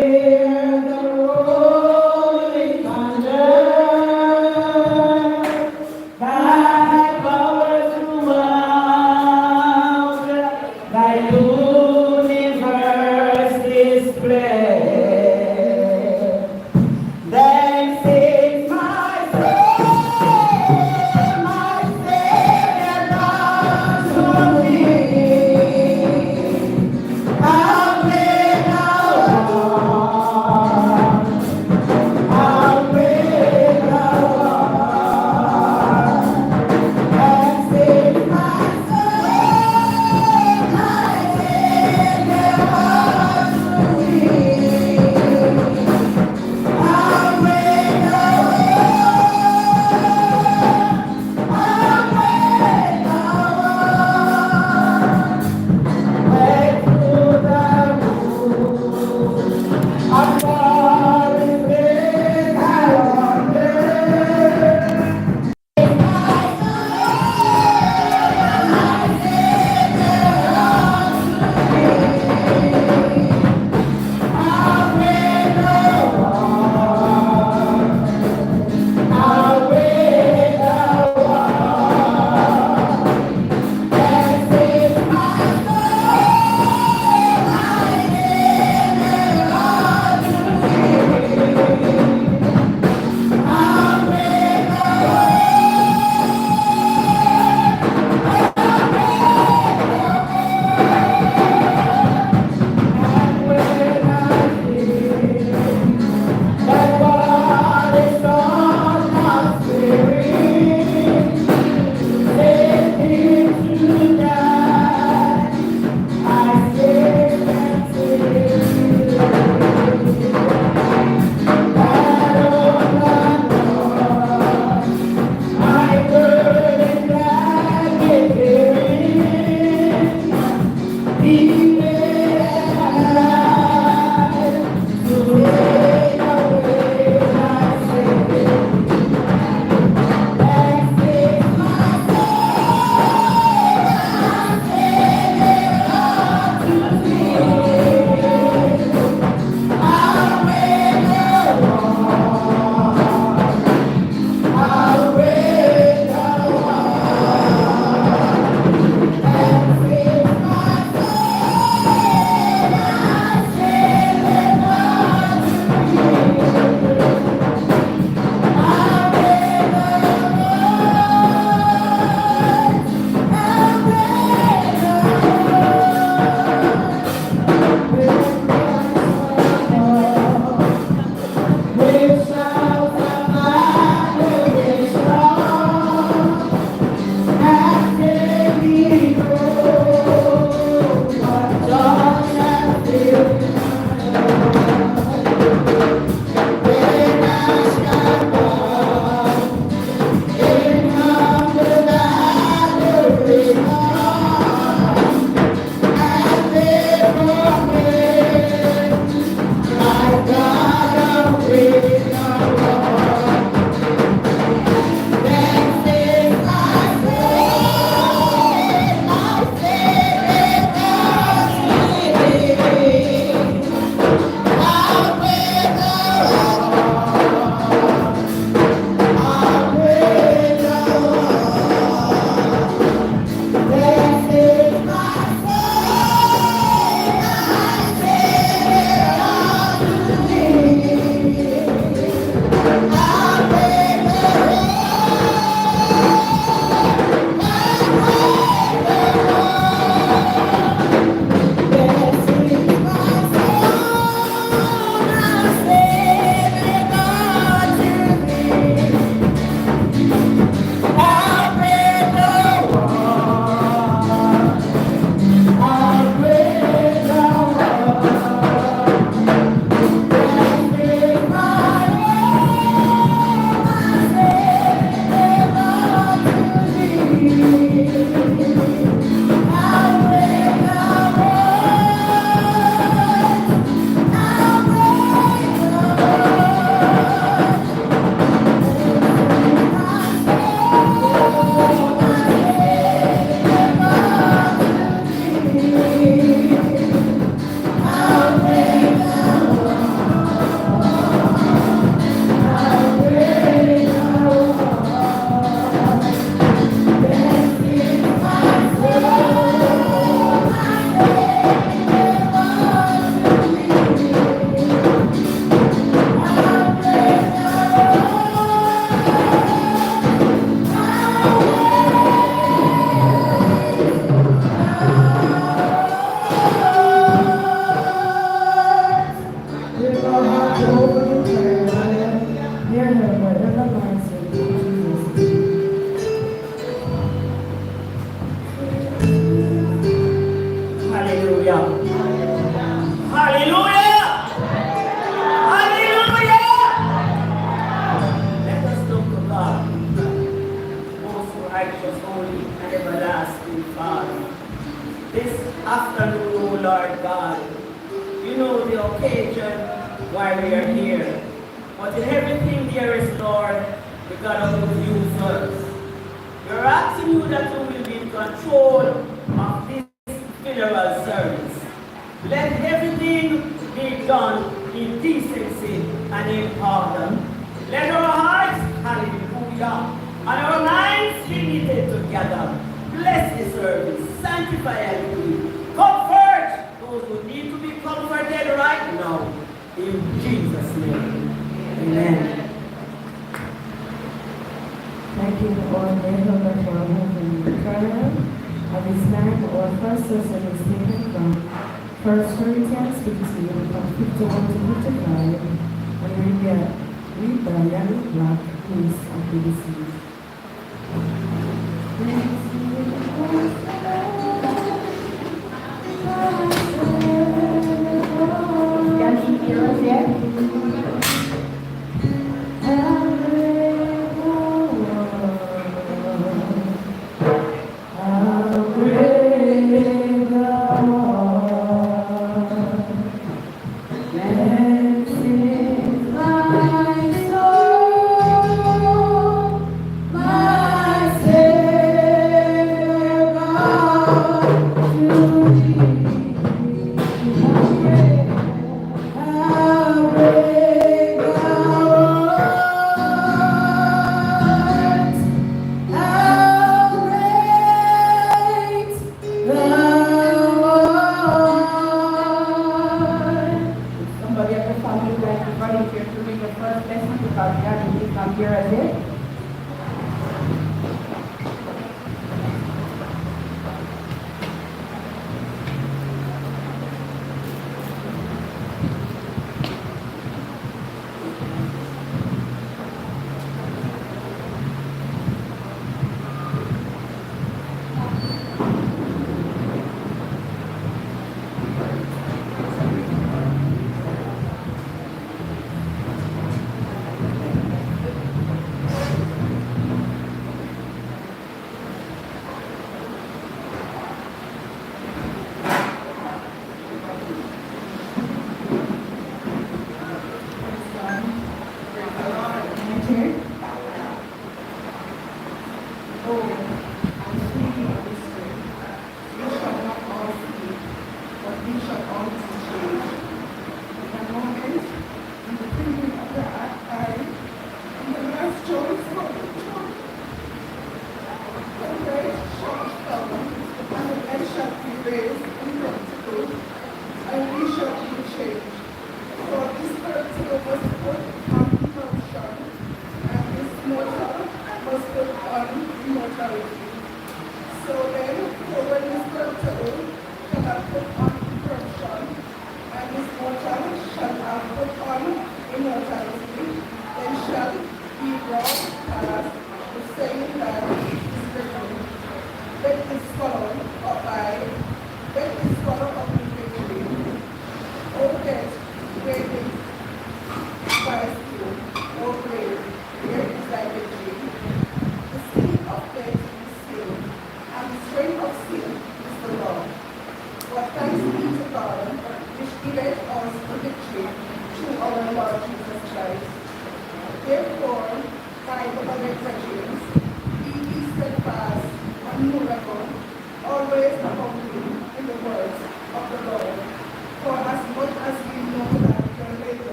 hear the rolling thunder, thy power throughout thy universe display. Then sings my soul, my Savior God to me. How great thou art, how great thou art. And sings my soul, my Savior God to me. Jehovah in prayer. Hear her wherever lies in Jesus' name. Hallelujah. Hallelujah. Hallelujah. Let us look to God, most righteous, holy, and everlasting Father. This afternoon, O Lord God, you know the occasion why we are here. But in everything there is, Lord, the God of the universe. We're asking you that you will be in control of this funeral service. Let everything be done in decency and in order. Let our hearts, hallelujah, and our minds be knitted together. Bless the service, sanctify and heal. Comfort those who need to be comforted right now. In Jesus' name. Amen. Thank you, Lord, Jehovah, for moving in prayer. At this time, our first lesson is taken from 1 Corinthians 15, from 51 to 55, and read by Yannick Black, who is of the deceased. Can he hear us yet?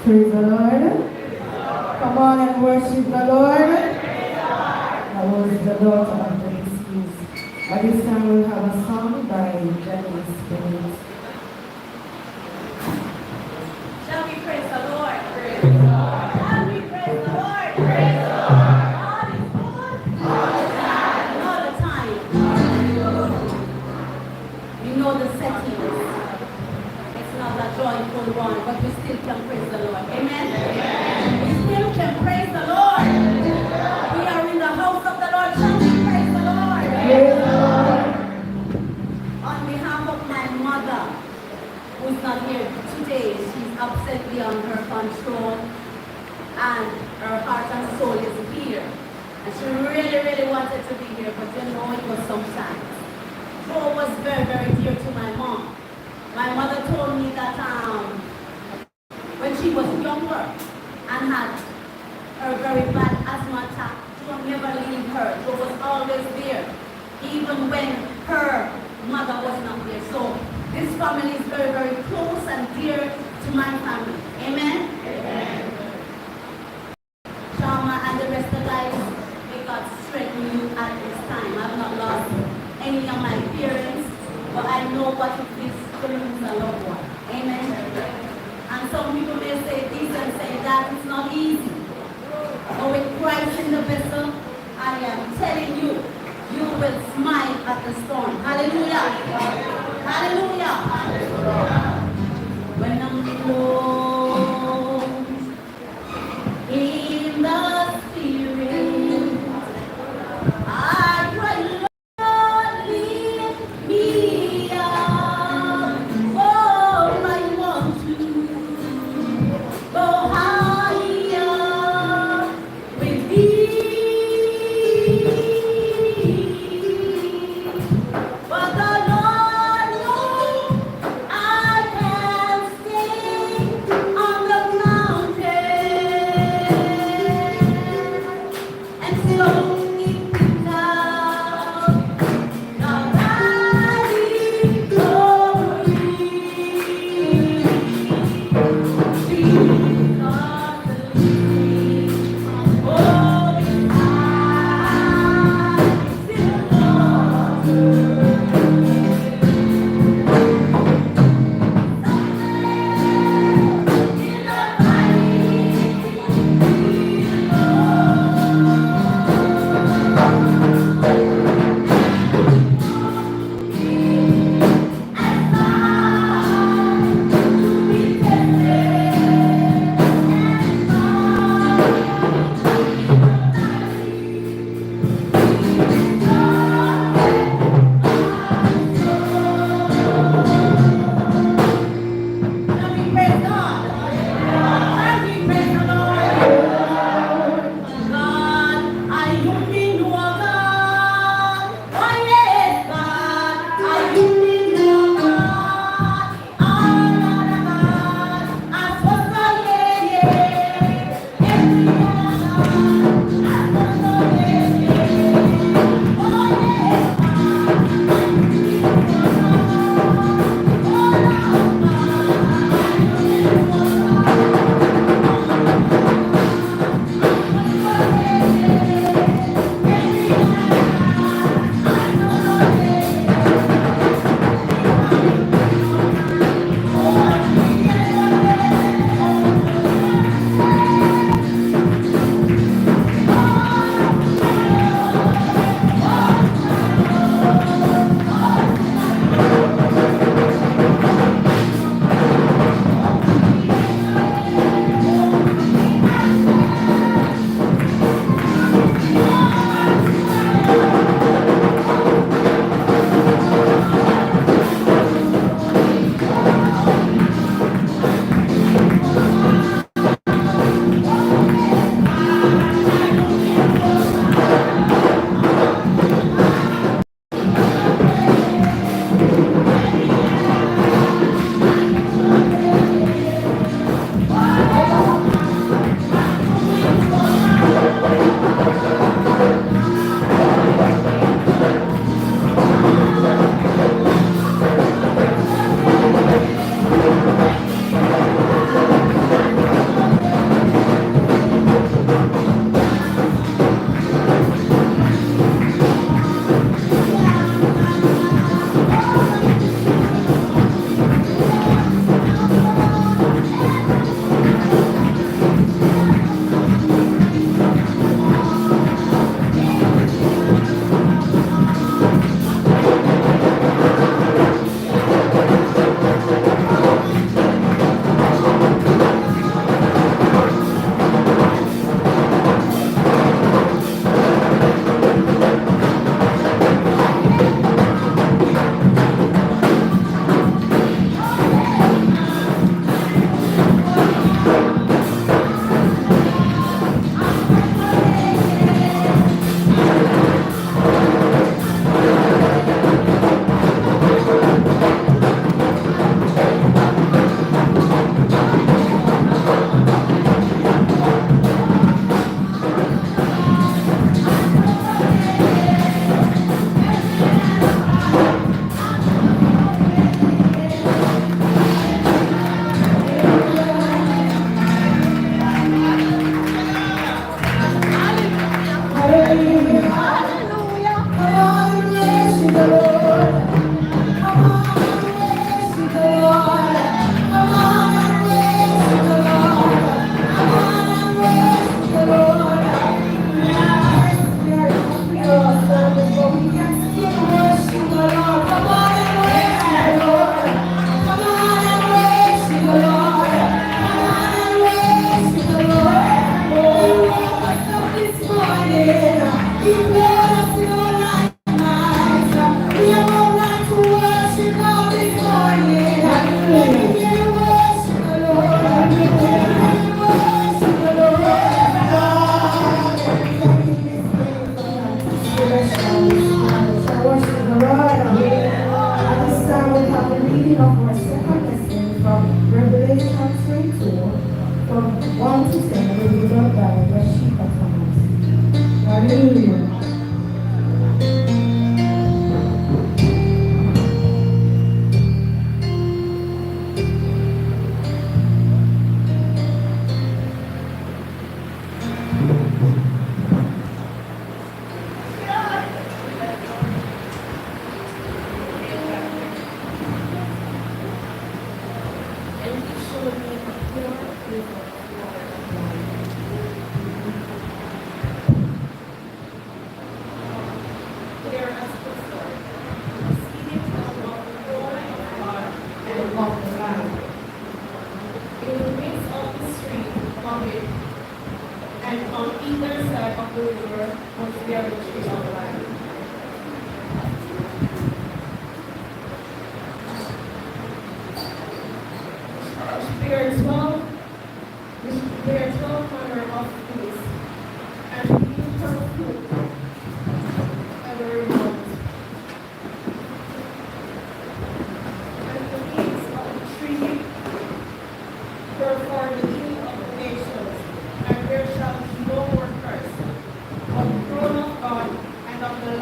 Praise the Lord. Come on and worship the Lord. That was the daughter of the deceased. At this time we'll have a song by Janice Spirit. Shall we praise the Lord? Praise the Lord. Shall we praise the Lord? Praise the Lord. God is good. All the time. All the time. gone, but we still can praise the Lord. Amen? We still can praise the Lord. We are in the house of the Lord. Shall we praise the Lord? On behalf of my mother, who's not here today, she's absent beyond her control, and her heart and soul is here. And she really, really wanted to be here, but you know it was sometimes. Joe was very, very dear to my mom. My mother told me that when she was younger and had her very bad asthma attack, Joe never leave her. Joe was always there, even when her mother was not there. So this family is very, very close and dear to my family. Amen? Amen. Shama and the rest of the guys, may God strengthen you at this time. I've not lost any of my parents, but I know what it is to lose a loved one. Amen. And some people may say this and say that. It's not easy. But with Christ in the vessel, I am telling you, you will smile at the storm. Hallelujah. Hallelujah. When I'm close in the spirit, I cry, Lord, lead me up. Oh, I want to go higher with thee. But the Lord knows I can stay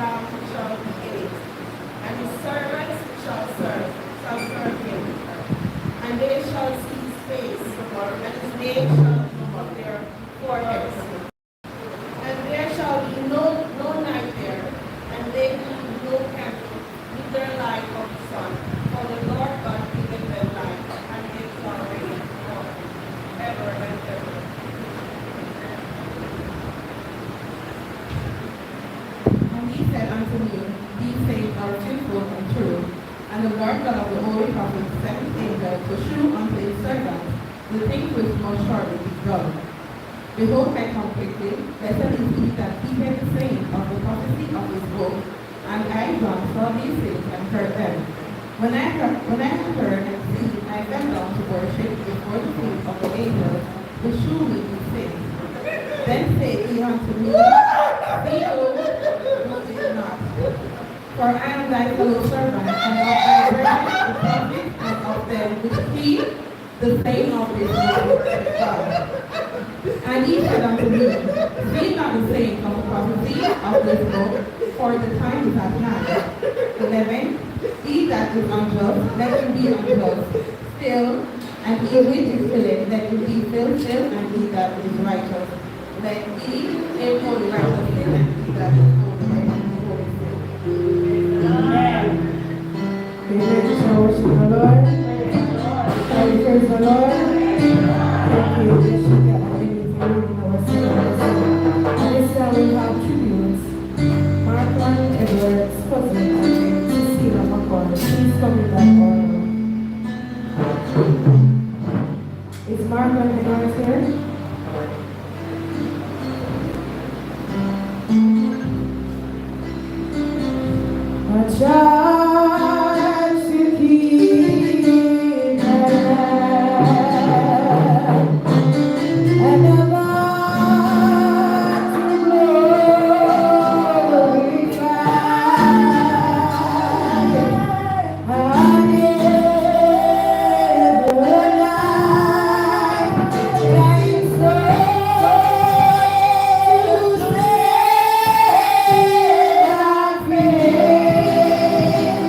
lamb shall be ate, and his servants shall serve him. And they shall see his face, and his name shall be on their foreheads. And there shall be no night there, and they need no candle, neither light of the sun, for the Lord God giveth them light, and it shall reign forever and ever. And he said unto me, These sayings are truthful and true. And the Lord God of the holy prophet sent his angel to shew unto his servants the things which must shortly be done. Behold, I come quickly. Blessed is he that keepeth the saying of the prophecy of this book. And I, John, saw these things and heard them. When I had heard and seen, I fell down to worship before the feet of the angels which shew me these things. Then said he unto me, Behold, do it not. For I am thy fellow servant, and of thy brethren the prophets, and of them which keep the saying of this word of God. And he said unto me, Read not the saying of the prophecy of this book, for the time is at hand. 11. He that is unjust, let him be unjust still, and he which is willing, let him be filled still, and he that is righteous, let him hold righteous still, and he that is holy, let him hold still. Amen. Amen. Shall we worship the Lord? Shall we praise the Lord? Thank you, Bishop, and reading our service. And this time we have tributes. Marklon Edwards' cousin and Cecilia McCall. Please come in that order. Is Marklon Edwards here? A child to keep and a man to glorify. And ever night thy soul to save thy faith.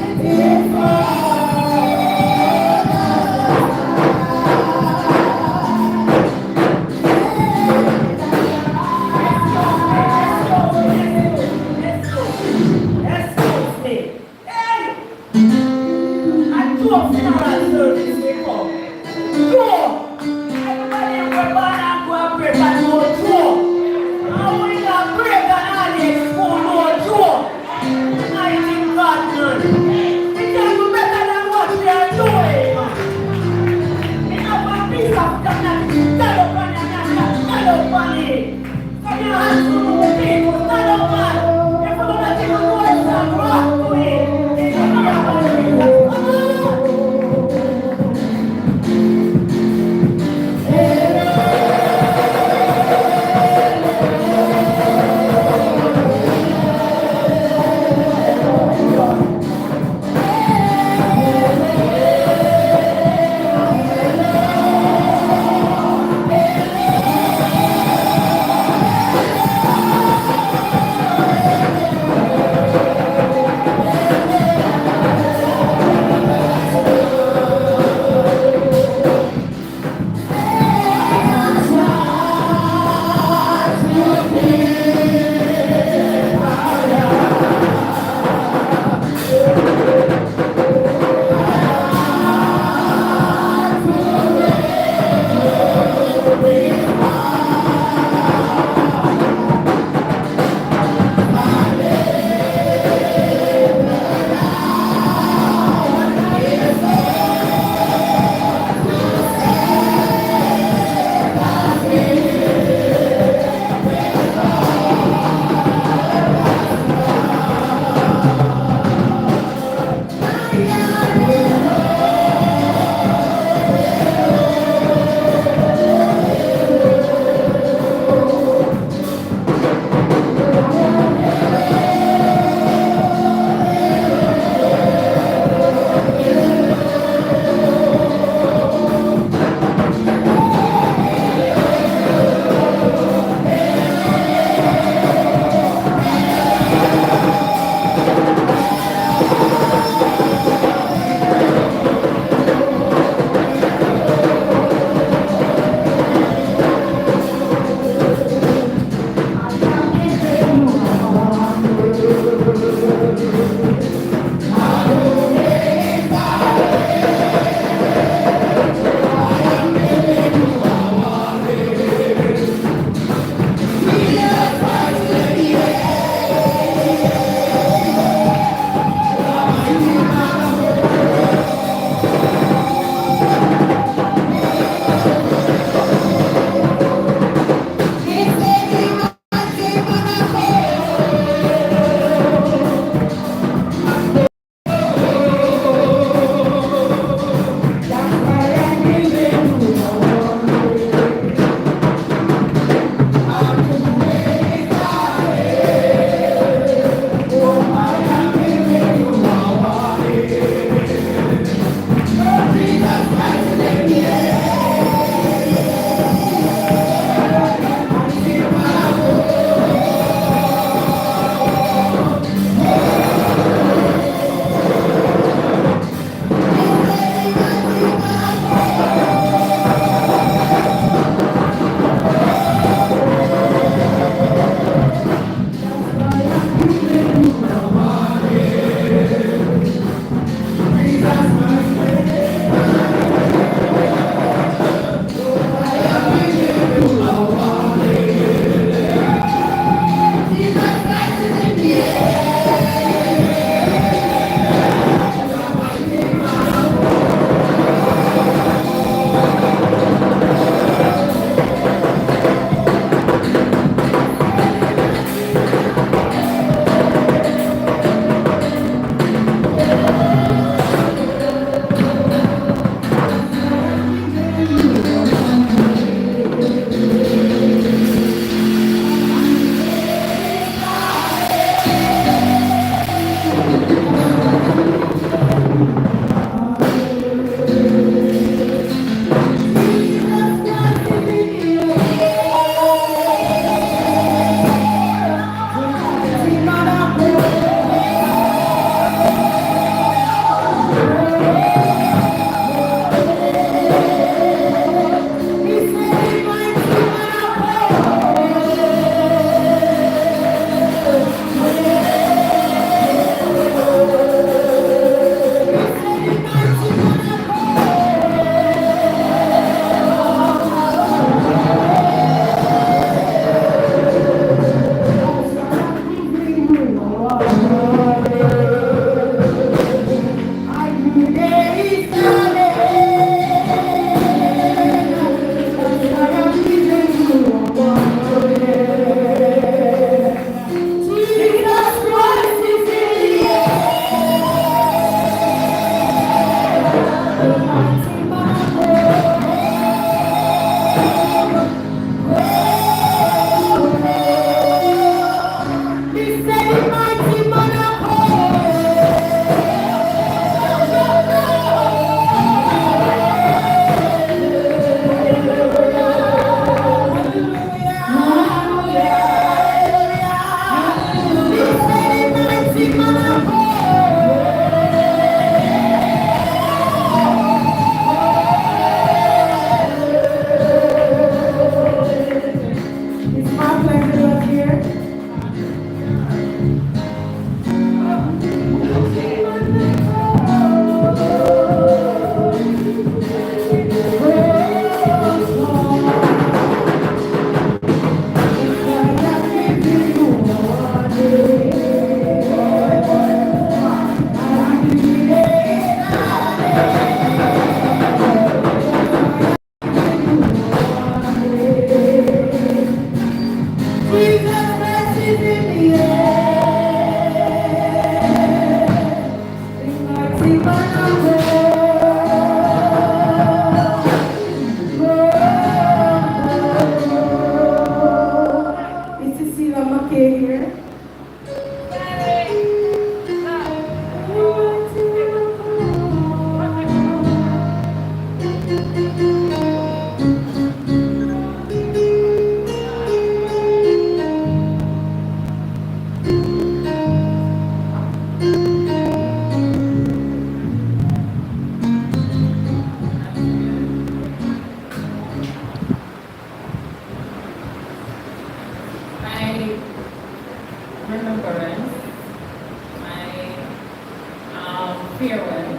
farewell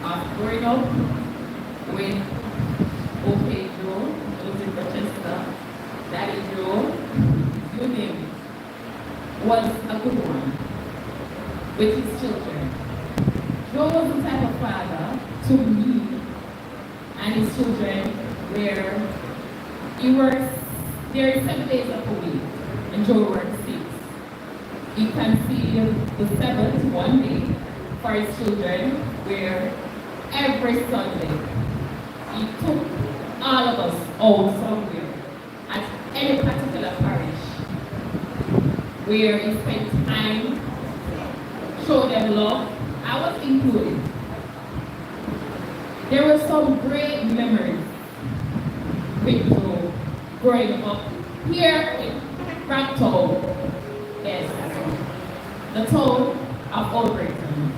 of growing up with OK Joe, Joseph Rochester, Daddy Joe, you name it, was a good one with his children. Joe was the type of father to me and his children where he works, there is 7 days of a week, and Joe works 6. He conceived the 7th one day for his children, where every Sunday he took all of us out somewhere at any particular parish where he spent time, showed them love. I was included. There were some great memories with Joe growing up here in Braeton, yes, the town of Old Braeton.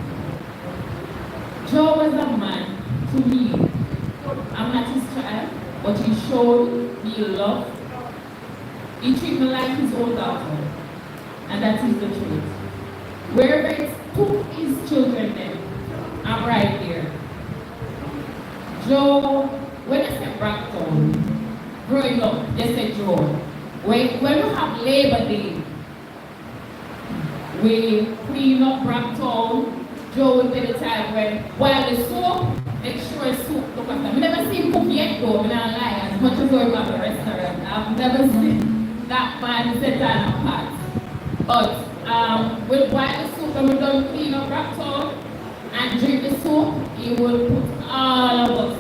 Joe was a man to me. I'm not his child, but he showed me love. He treated me like his own daughter, and that is the truth. Wherever he took his children then, I'm right here. Joe, when I said Braeton, growing up, they said Joe. When we have Labor Day, we clean up Braeton. Joe will be the time when, while the soup, make sure soup look after. I've never seen cook yet though, I'm not lying, as much as we go to a restaurant. I've never seen that man sit down apart. But while the soup, when we done clean up Braeton and drink the soup, he will put all of us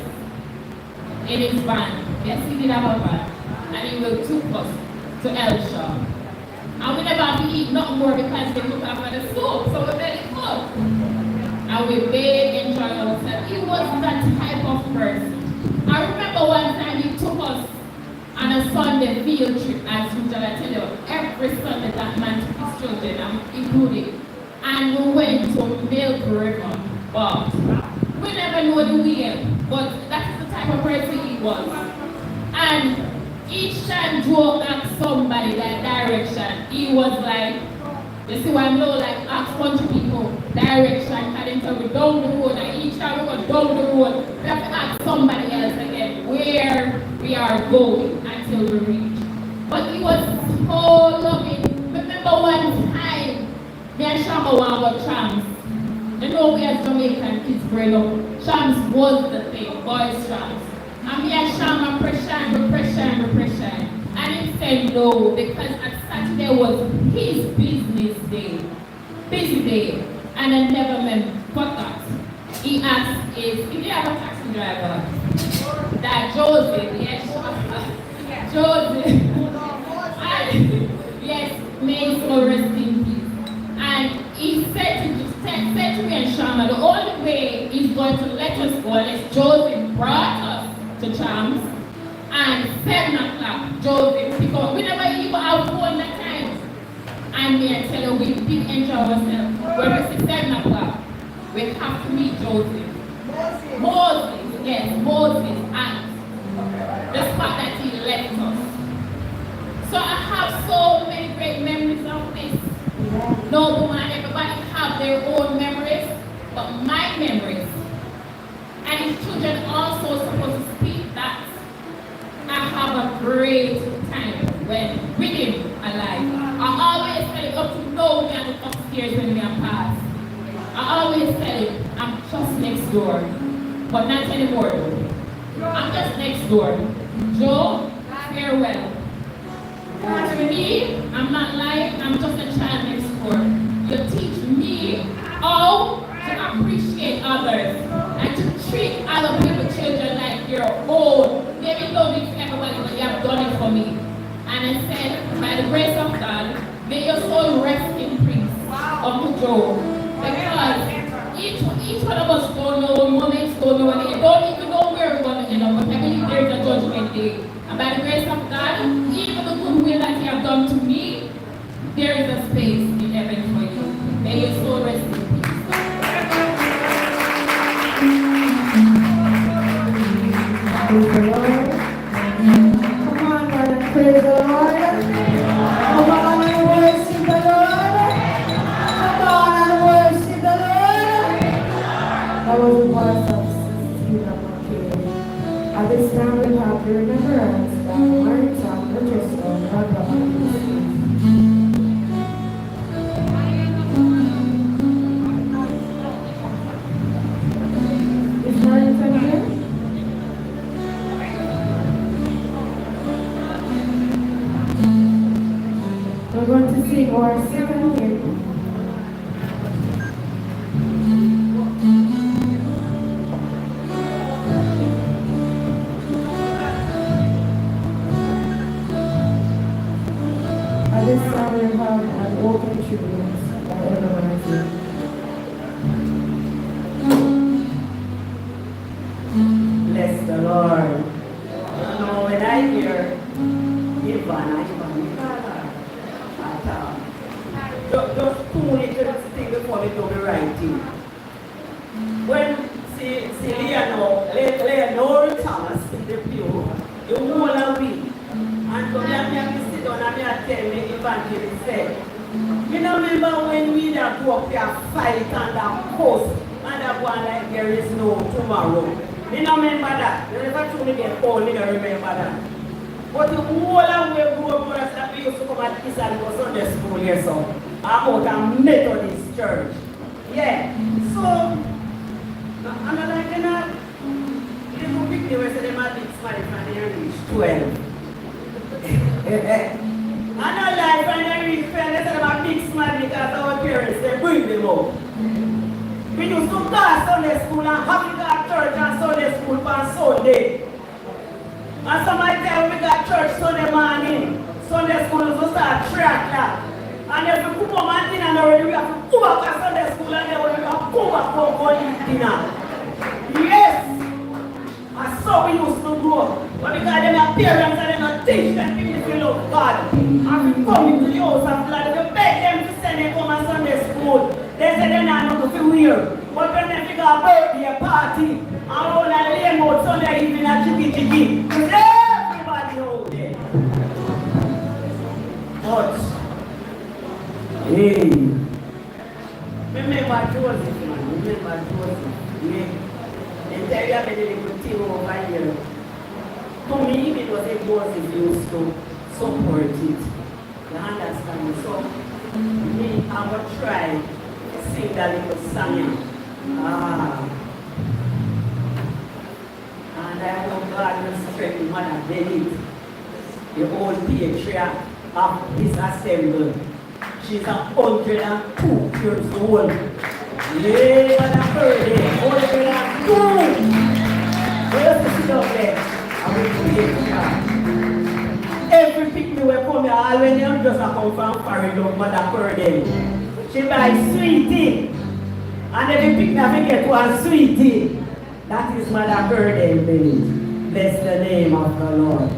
in his van. Yes, he did have a van. And he will take us to Elshaw. And we never have to eat nothing more because they look after the soup, so we're very full. And we bathe, enjoy ourselves. He was that type of person. I remember one time he took us on a Sunday field trip, as usual. I tell you, every Sunday that man took his children, I'm included. And we went to Milk River. But we never know the way, but that's the type of person he was. And each time Joe asked somebody that direction, he was like, you see what I'm low, like ask country people direction, and then we down the road, and each time we go down the road, we have to ask somebody else again where we are going until we reach. But he was so loving. Remember one time, me and Shama were about trams. You know we as Jamaican kids growing up, trams was the thing, boys trams. And me and Shama pressure. And he said no, because at Saturday was his business day. Busy day. And I never meant that. He asked if he have a taxi driver. That Joseph, yes, Joseph. And, yes, may so rest in peace. And he said to me and Shama, the only way he's going to let us go is Joseph brought us to Chams, and 7 o'clock, Joseph, because we never even have phone that time. And me I tell you, we did enjoy ourselves. When we see 7 o'clock, we have to meet Joseph. Moses, yes, Moses, and the spot that he left us. So I have so many great memories of this. No woman, everybody have their own memories, but my memories. And his children also supposed to speak that. I have a great time when with him alive. I always tell him up to know me and upstairs when we are past. I always tell him I'm just next door. But not anymore though. I'm just next door. Joe, farewell. To me, I'm not lying, I'm just a child next door. You teach me how to appreciate others and to treat other people's children like your own. Maybe don't do it for everybody, but you have done it for me. And I said, by the grace of God, may your soul rest in peace, Uncle Joe. Because each one of us don't know moments, don't know when they don't even know where we're going to end up. But I believe there's a judgment day. And by the grace of God, even the goodwill that you have done to me, there is a space in heaven for you. May your soul rest in peace. Praise the Lord. Come on, brother, praise the Lord. Come on and worship the Lord. Come on and the remembrance that Martha, Rochester, Barbara, and is Martha here? We're going to sing our second hymn. At this time we have an open tribute by everyone. Bless the Lord. You know, when I hear Ivan, just two little things before me do the right thing. When Leonor Thomas in the pew, you whole a week, and so me sit down and me tell me evangelist said, you know, remember when we that go up there fight and that post and that one like there is no tomorrow. You know remember that? You never told me get old, you don't remember that. But the whole of we grew up with us that we used to come at East and go Sunday school here, so I'm out of Methodist church. Yeah. So I'm like, you know, little picture where they might be smart and they reach 12. I know life and they reach 12, they say they're a big smart because our parents, they bring them up. We used to go to Sunday school and have to go to church and Sunday school on Sunday. And somebody tell me we got church Sunday morning. Sunday school is to start 3 o'clock. And if we come home and dinner already, we have to come back to Sunday school and then we have to come back home for dinner. Yes! And so we used to grow up. But because they are parents and they don't teach them people to love God. And we come into the house and like, we beg them to send them come to Sunday school. They say they're not going to feel weird. But when they figure a birthday party, and all that lame out Sunday evening at Chiki, everybody out there. But, hey, remember Joseph, man. Remember Joseph. Yeah. They tell you about the little thing over here. To me, it was a Joseph used to support it. You understand? So, me, I will try to sing that little song. And I know God will strengthen Mother Benit, the old patriarch of this assembly. She's 102 years old. Yeah, Mother Birdie, 102. Where's the sit up there? I will patriarch. Every picnic we come here, all when you just come from foreign love Mother Birdie. She buys sweetie. And every picnic I get one sweetie. That is Mother Birdie, baby. Bless the name of the Lord.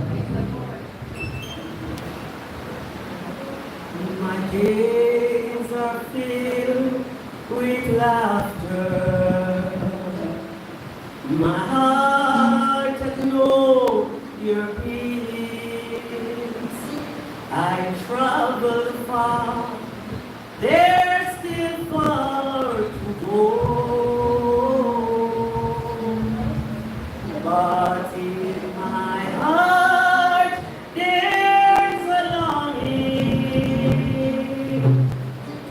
My days are filled with laughter. My heart has known your peace. I travel far. There's still far to go. But in my heart, there's a longing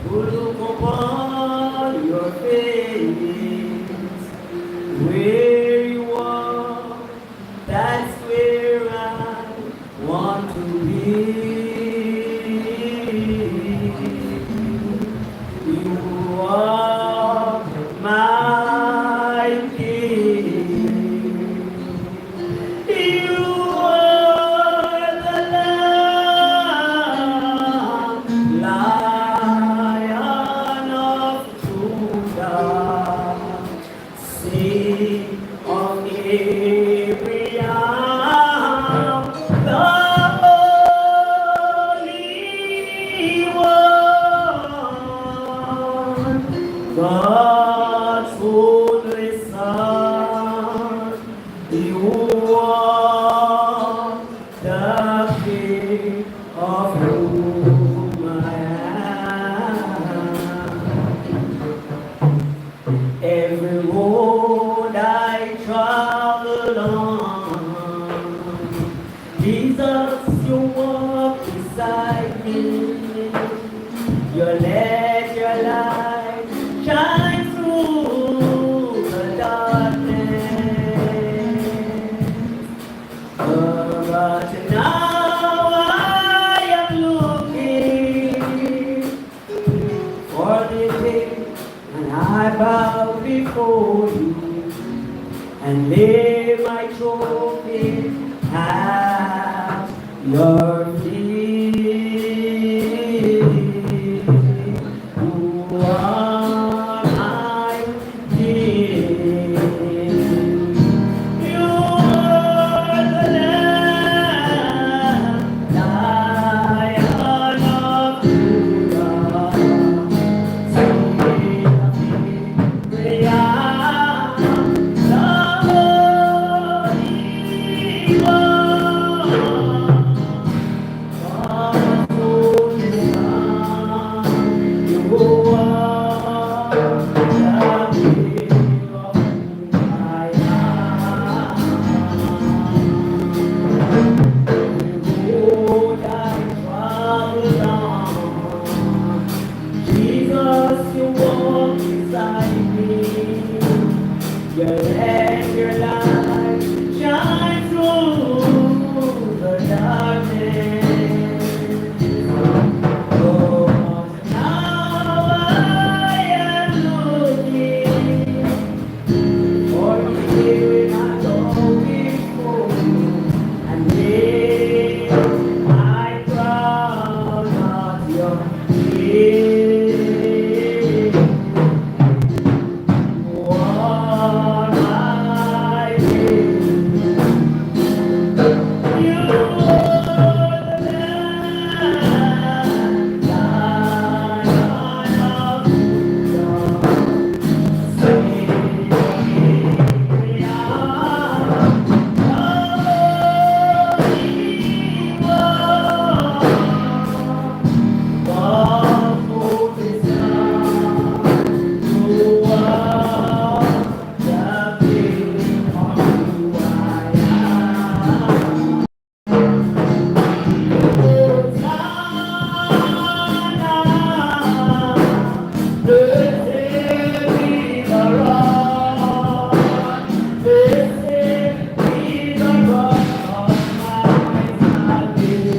to look upon your face. Where you are, that's where I want to be. You are my King. You are the Lion of Judah. Sing of Abraham, the Holy One, God's only Son. You are the King of whom I am. Every road I travel on, the darkness. But now I am looking for the day, and I bow before you and lay my trophy at your feet. You are my King. You are the Lamb, Lion of Judah. Sing of victory, the Holy Jesus, you walk beside me. Let your light shine through the darkness. Oh, now I am looking for the spirit I go before you and lay my crown at your feet. You are my King. You are the Lamb, Lion of Judah. Sing, we are the Holy One. One who is come. You are the King of who I am. Hosanna, blessed be the rock, blessed be the rock of my salvation.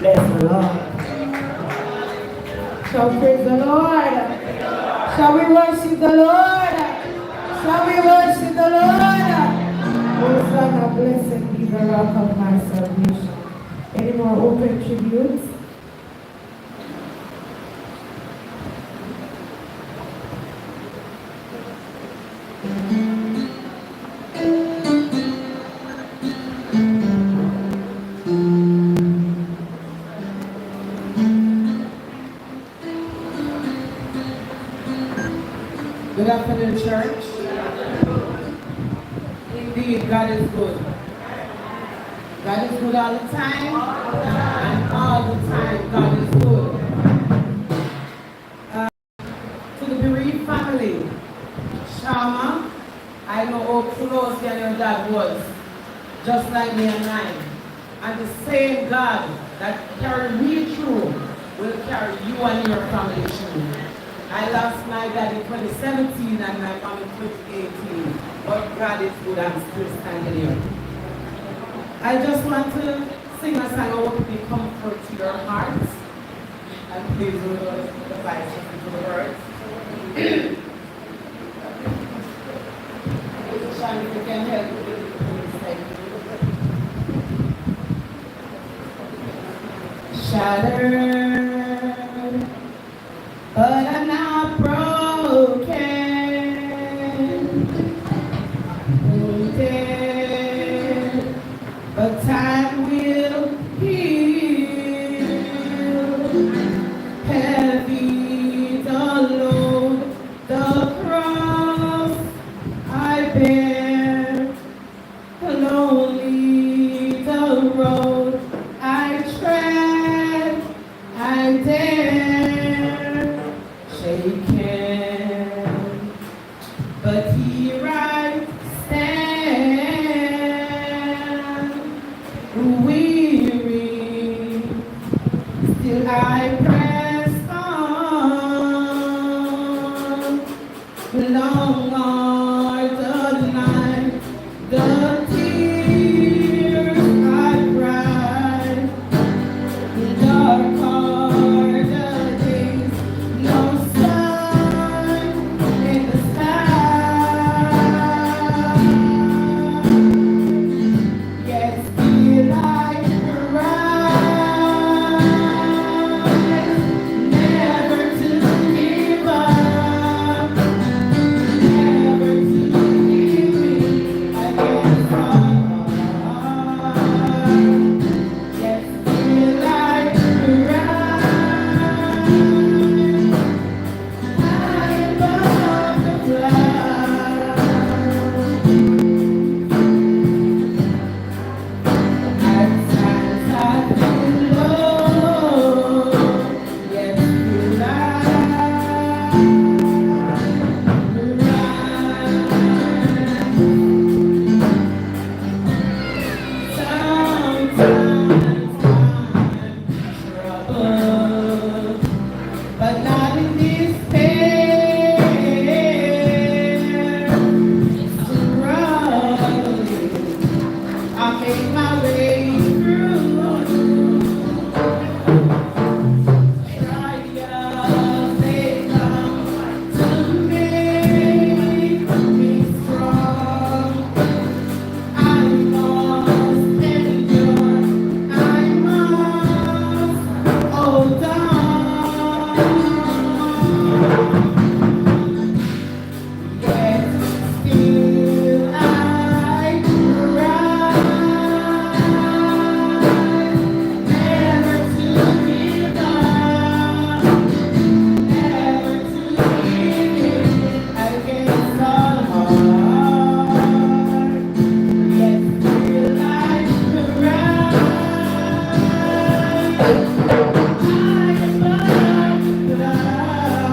Bless the Lord. Shall we praise the Lord? Shall we worship the Lord? Shall we worship the Lord? Hosanna, blessed be the rock of my salvation. Any more open tributes? Good afternoon, church. Indeed, God is good. God is good all the time, and all the time God is good. To the bereaved family, Shama, I know how close you and your dad was, just like me and mine. And the same God that carried me through will carry you and your family through. I lost my dad in 2017 and my mom in 2018, but God is good, I'm still standing here. I just want to sing a song I hope to be comfort to your hearts, and please do the Bible to the words. Sean, if you can help me with this. Shattered, but I'm not broken. Wounded, but time will heal. Heavy the load, the cross I bear. Lonely the road I tread, I dare. Shaken, but here I stand. Weary, still I press on. Long are the nights, the tears I cried. Dark are the days, no sun in the sky. Yet still I rise, never to give up, never to give me against all. Yet still I rise, high above the clouds. At times I feel low, yet still I rise. Sometimes I'm troubled, but not in despair. Struggling, I make my way through. Trials they come to make me strong. I must endure, I must hold on. Yet still I rise, never to give up, never to give in against all odds. Yet still I rise, high above the clouds.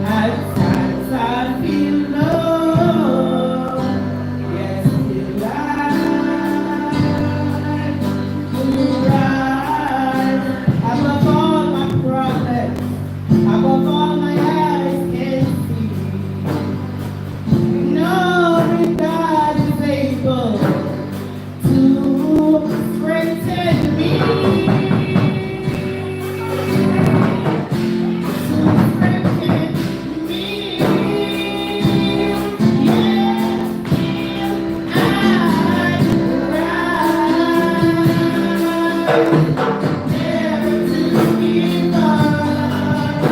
At times I feel low, yet still I rise. Above all my problems, above all my eyes can see, knowing God is able to strengthen me. Never to give up,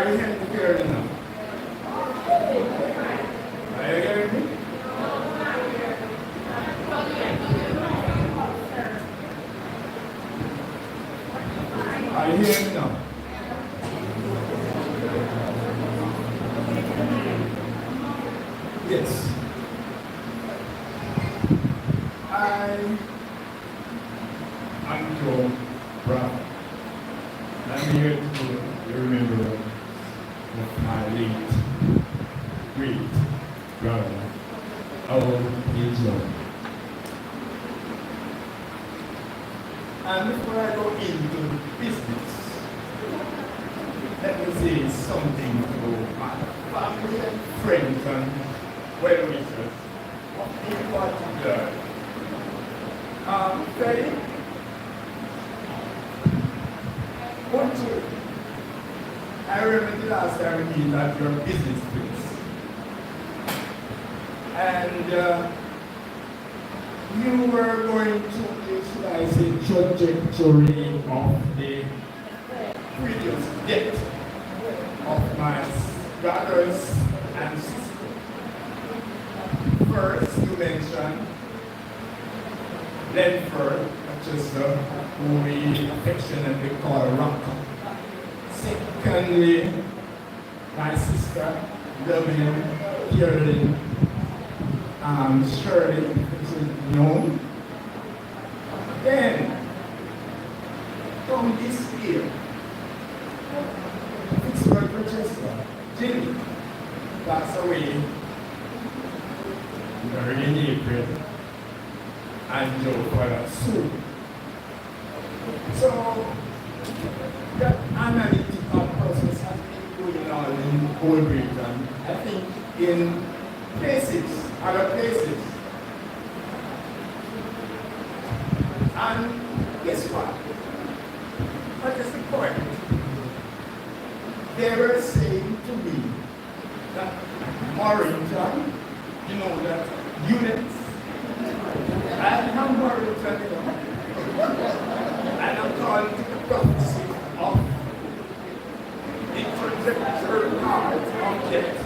Are you hearing me clearly now? Are you hearing me? Are you hearing me now? Yes. I'm Joe Brown. I'm here to remember of my late great brother, Joe. And before I go into business, let me say something to my family and friends and well-wishers of the particular. Faye, I remember the last time we met at your business place. And you were going to, should I say, trajectory of the previous debt of my brothers and sisters. First, you mentioned Lenford, who we affectionately call Rock. Secondly, my sister, Loving, Carolyn, Shirley, which is known. Then, from this year, Pittsburgh, Rochester, Jimmy passed away in April, and Joe followed soon. So, that analytical process has been going on in Old Britain, I think in places, other places. And guess what? What is the point? They were saying to me that Morrington, you know, that units, I am Morrington, you know, and I'm calling to the prophecy of the trajectory part of death.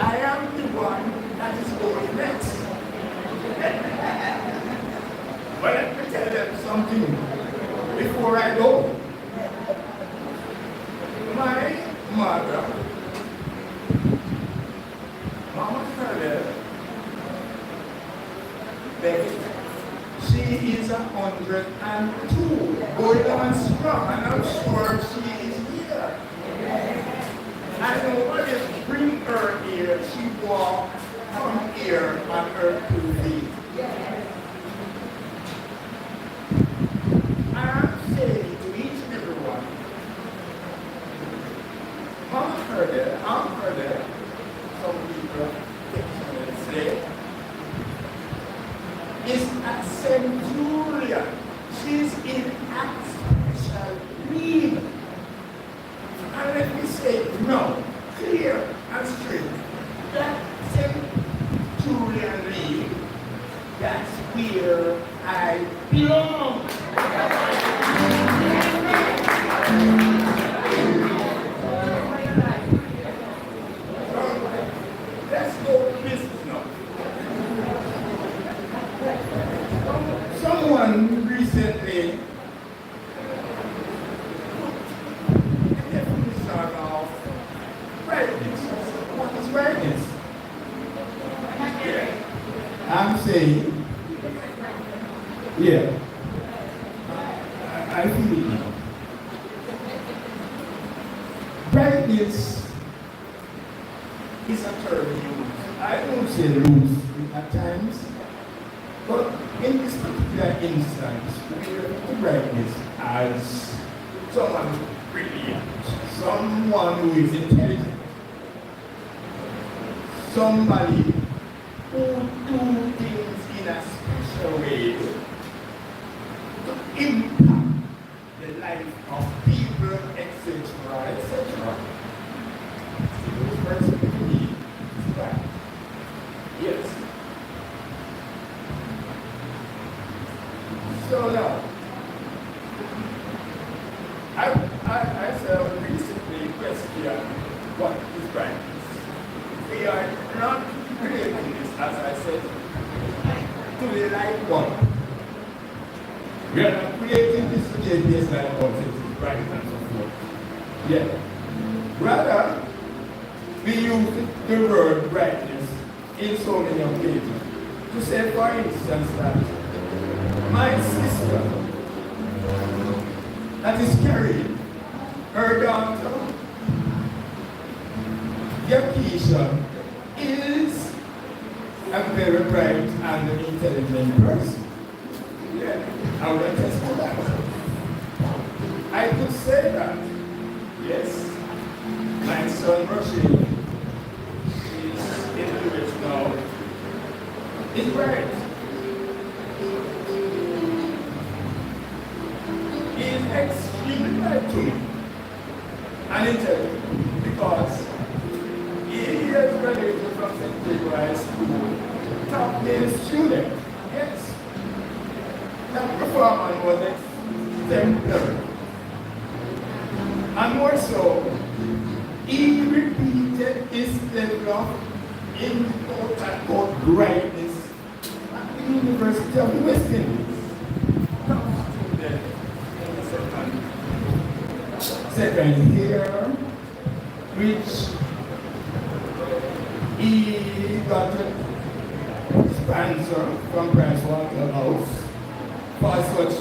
I am the one that is going next. But let me tell them something before I go. My mother, Mama Carter, she is 102, going on strong, and I'm sure she is here. And nobody bring her here, she walked from here on her 2 feet. I'm saying to each and every one, Mama heard it, I've heard it, some people say, is a centurion. She's in a special need. And let me say no, clear and straight. That centurion league, that's where I belong. Let's go to business now. Someone recently put the definition of rightness. What is rightness? I'm saying, yeah, I feel it now. Rightness is a term used. I don't say loose at times, but in this particular instance, we refer to rightness as someone brilliant, someone who is intelligent, somebody who do things in a special way to impact the life of people, etc., etc. This person to me is right. Yes. So now, I saw recently a question are not creating this, as I said, to be like God. We are not creating this to be based like God, right and so forth. Yeah. Rather, we use the word brightness in so many occasions. To say, for instance, that my sister that is carrying her daughter, Yakisha, is a very bright and intelligent person. Yeah, I would attest to that. I could say that, yes, my son Rashid is in the village now. He's bright. He is extremely bright to me and intelligent because he is graduated from St. Gregory School, top name student. Yes. That performance was exemplary. And more so, he repeated his level of in quote-unquote brightness at the University of the West Indies. Second year, which he got a sponsor from Pricewaterhouse for such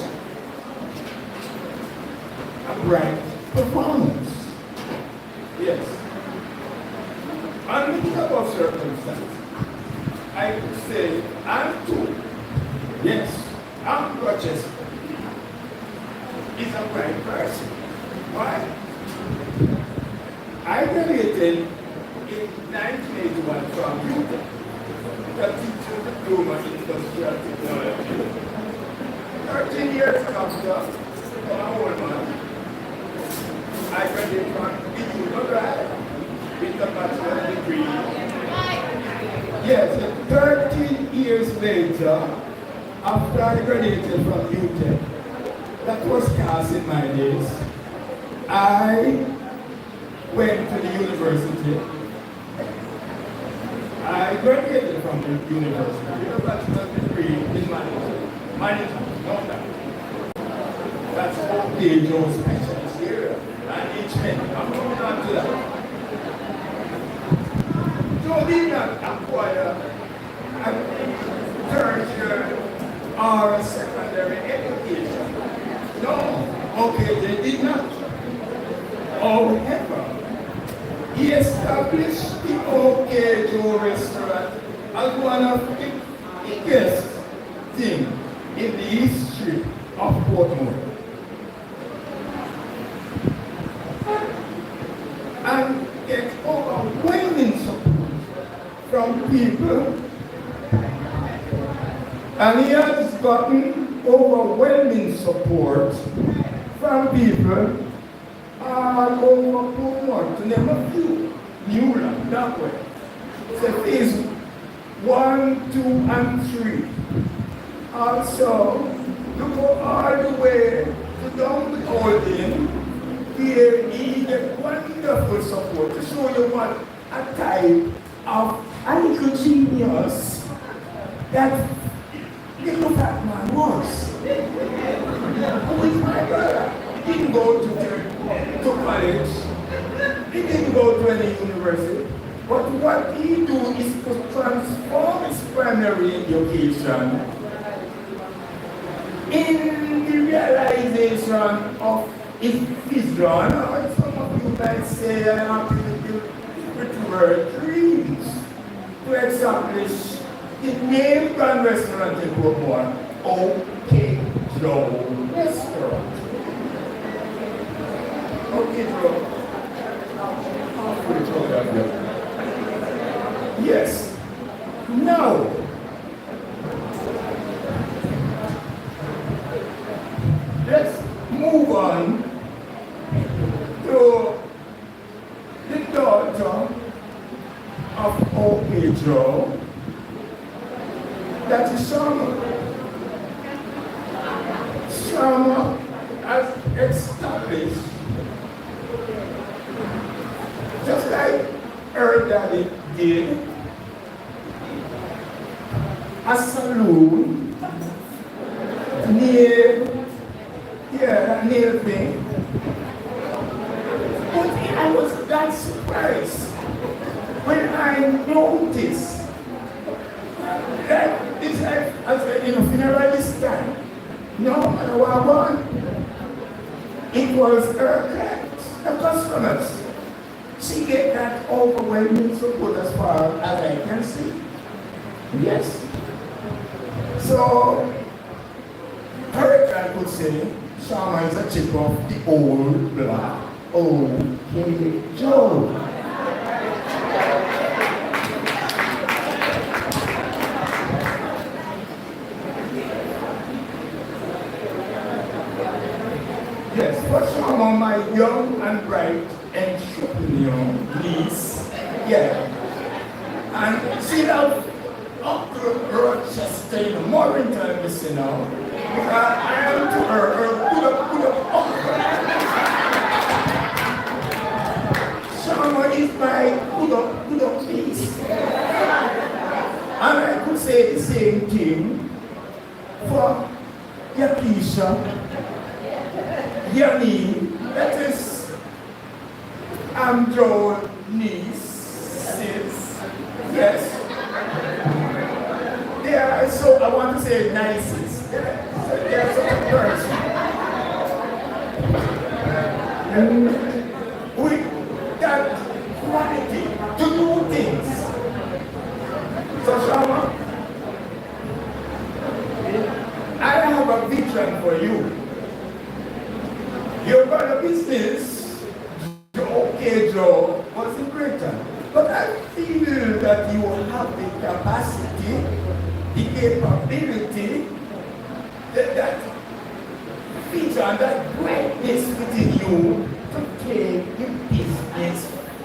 a bright performance. Yes. Under the above circumstances, I could say I'm too. Yes, I'm Rochester. He's a bright person. Why? I graduated in 1981 from UTEP, the teacher diploma in industrial technology. 13 years after, I'm an old man. I graduated from UTEP with a bachelor's degree. Yes, 13 years later, after I graduated from UTEP, that was cast in my days, I went to the university. I graduated from the university with a bachelor's degree in management. Management, not that. That's okay, Joe's specialist area. And each man, I'm coming on to that. Joe did not acquire a tertiary or a secondary education. No, okay, they did not. However, he established the OK Joe restaurant as one of the biggest things in the history of Portmore. And get overwhelming support from people. And he has gotten overwhelming support from people all over Portmore, to name a few. Newland, that way. So phase 1, 2, and 3. Also, you go all the way to down the Holding, where he get wonderful support to show you what a type of a little genius that little fat man was. Who is my brother? He didn't go to college. He didn't go to any university. But what he do is to transform his primary education in the realization of his vision, or some of you might say, I'm happy with the word dreams, to establish the name brand restaurant in Portmore, OK Joe Restaurant. OK Joe. Yes. Now, let's move on to the daughter of OK Joe, that is Shama. Shama has established, just like her daddy did, nail, yeah, that nail thing. But I was that surprised when I noticed that it's like, as a funeralist time, no matter what I want, it was her clients, the customers. She get that overwhelming support as far as I can see. Yes. So, correct, I could say, Shama is a chip of the old block. Okay, Joe. Yes, for Shama, my young and bright entrepreneur niece. Yeah. And she loved up to Rochester in Morrington, you know. Because I am to her good up uncle. Shama is my good up niece. And I could say the same thing for Yakisha, Yani, that is Joe's niece, yes. They are so, I want to say nicest. They are such a person. With that quality to do things. So Shama, I have a vision for you. Your brother business, okay, Joe, was in Britain. But I feel that you have the capacity, the capability, that vision, that greatness within you to take your business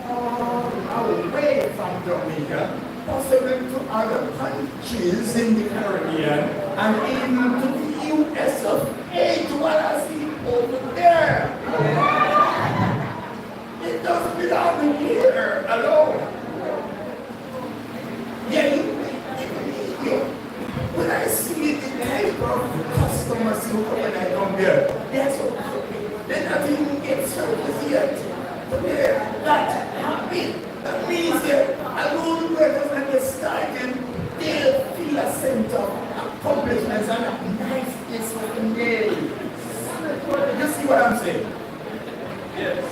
far away from Jamaica, possibly to other countries in the Caribbean, and even to the US of A, to what I see over there. It doesn't belong here alone. Yeah, when I see the type of customers who come when I come here, they're so happy. They're not even get service yet. But they're not happy. That means that alone workers and they're starting, they'll feel a sense of accomplishments and a niceness within there. You see what I'm saying? Yes.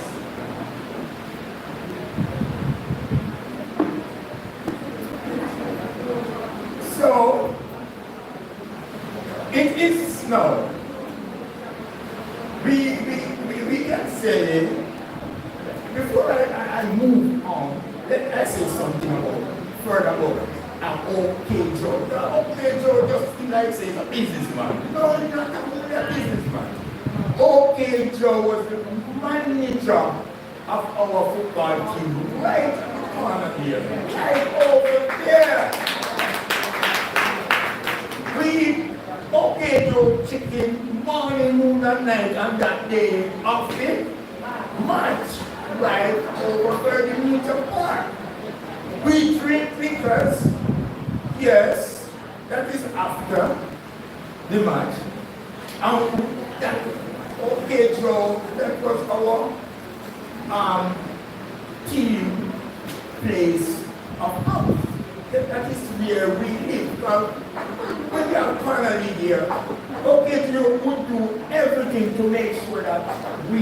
So, it is now. We can say, before I move on, let us say something further about an okay Joe. The okay Joe just like say a businessman. No, he's not only a businessman. Okay Joe was the manager of our football team right in the corner here. Right over there. We okay Joe chicken morning, noon and night on that day of the match right over 30 meters apart. We drink liquors, yes, that is after the match. And that okay Joe, that was our team place of house. That is where we live. Because when we are finally here, okay Joe would do everything to make sure that we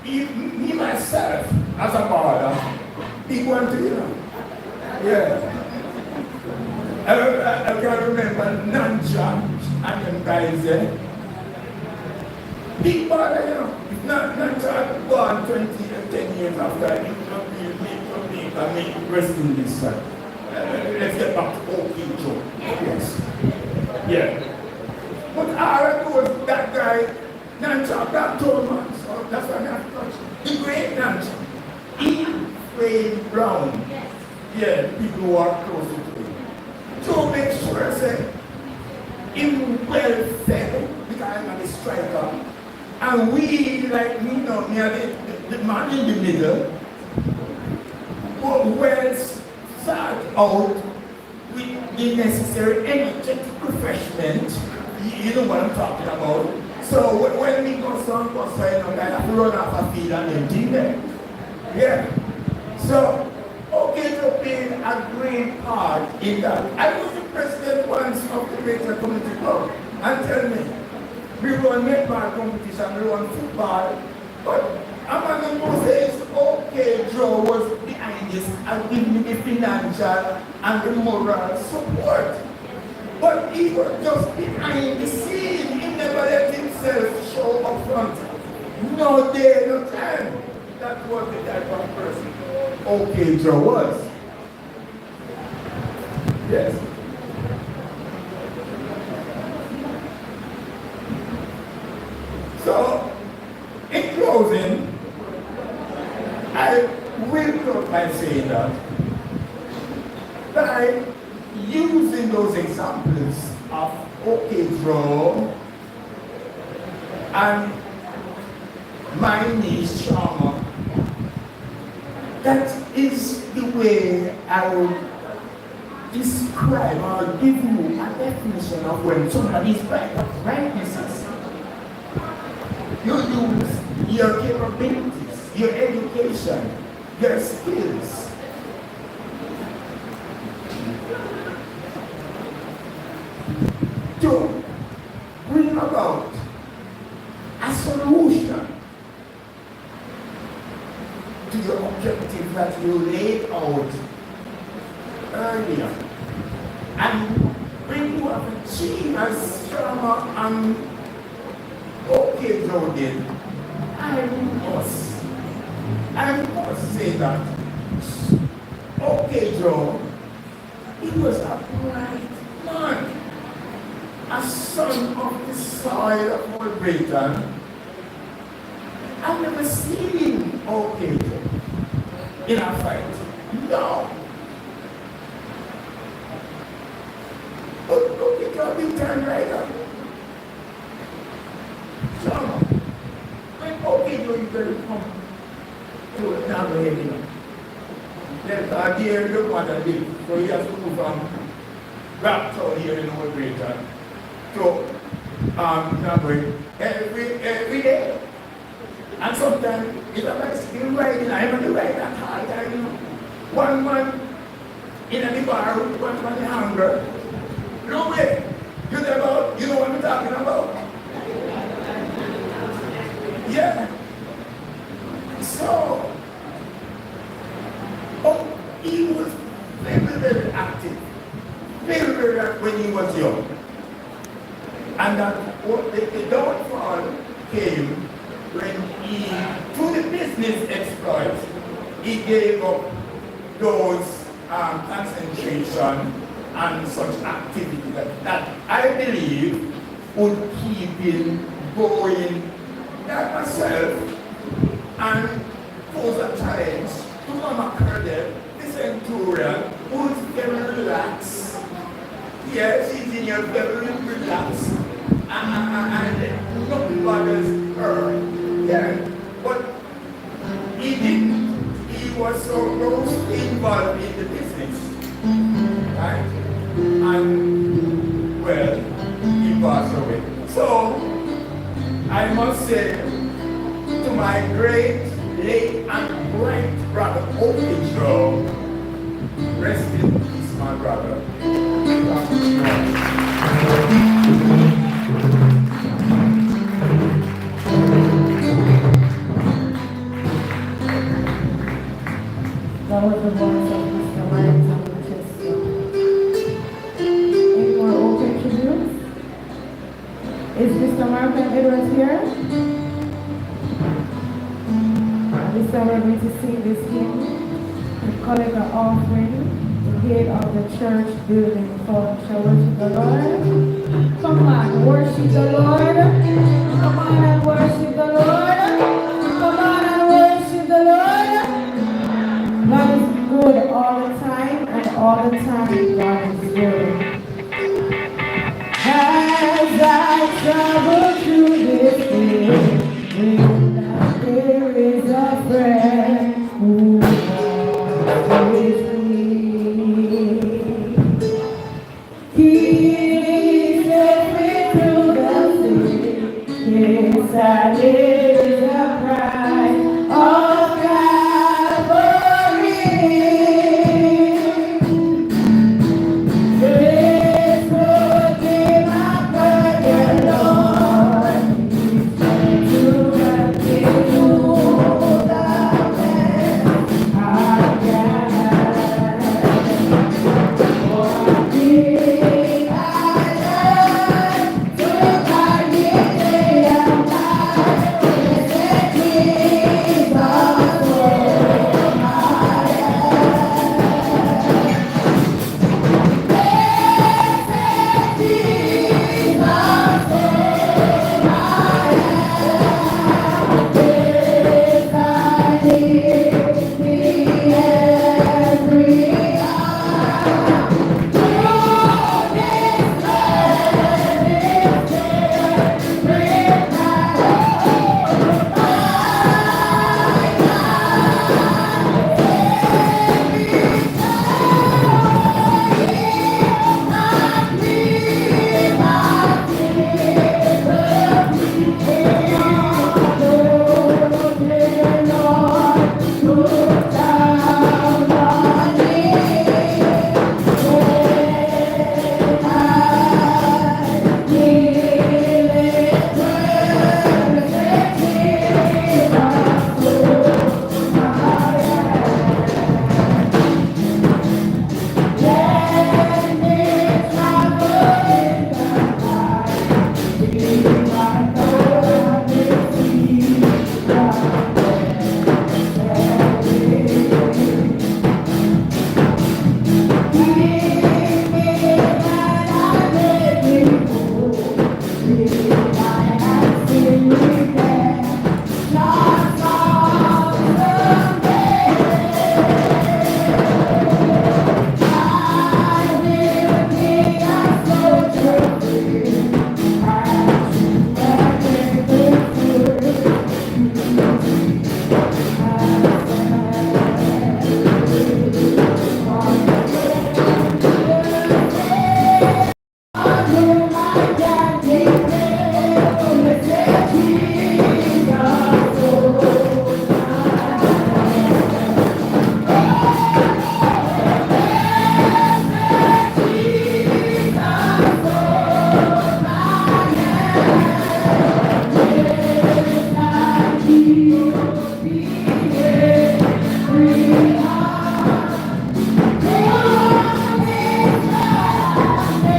me myself as a father, he went to yeah. I can remember Nancha and them guys there. Big father, Nancha born 10 years after I mean, rest in this side. Let's get back to OK Joe. Yes. Yeah. But all I know is that guy, Nancha, that told man, so that's why I have to touch. The great Nancha. He played Brown. Yeah, people who are closer to him. So make sure I say, him well fed, because I'm a striker. And we, like me now, me are the man in the middle, but well start out with the necessary energetic refreshment. you know what I'm talking about. So when we go some bus, I have to run off a field and empty there. Yeah. So, okay, to play a great part in that. I was the president once of the Braeton Community Club. And tell me, we run netball competition, we run football, but I'm not going to say it's okay, Joe was behind this and giving me the financial and the moral support. But he was just behind the scene. He never let himself show up front. No day, no time. That was the type of person okay Joe was. Yes. So, in closing, I will close by saying that by using those examples of okay draw and my niece trauma, that is the way I would describe or give you a definition of when somebody is rightnesses. You use your capabilities, your education, your skills. To bring about a solution to the objective that you laid out earlier and when you have achieved as trauma and okay Joe did, I must say that okay Joe, he was a bright man, a son of the soil of Old Braeton. I've never seen okay Joe in a fight. No. But look at your big time right up. So, when okay Joe, you better come to a number here, you know. There's a dear look what I did. So he has to move from Braeton here in Old Braeton to number every day. And sometimes it's a bicycle riding, I'm on the ride that hard time, you know. One man in the bar, one man in hunger. No way. You know what I'm talking about? Yeah. So, he was very, very active. Very, very active when he was young. And that the downfall came when he, through the business exploits, he gave up those concentration and such activity that I believe would keep him going like myself and pose a challenge to Mama Curdle, the centurion, who's very relaxed. Yes, she's in your very relaxed and nothing bothers her. Yeah, but he didn't. He was so closely involved in the business, right? And, well, he passed away. So, I must say to my great, late, and bright brother, Opijo, rest in peace, my brother. That was the voice of Mr. Braeton Winchester. Any more open tributes? Is Mr. Malcolm Edwards here? And this time we're going to sing this hymn and collect an offering, the gate of the church building for shall worship the Lord. Come on, worship the Lord. Come on and worship the Lord. Come on and worship the Lord. God is good all the time, and all the time God is good. As I travel through this day, there is a friend who walks with me. He leads me through that is the price of Calvary. This would be my burden, Lord, to give you the best I can. For me, I learned to guide me day and night. Blessed Jesus, oh my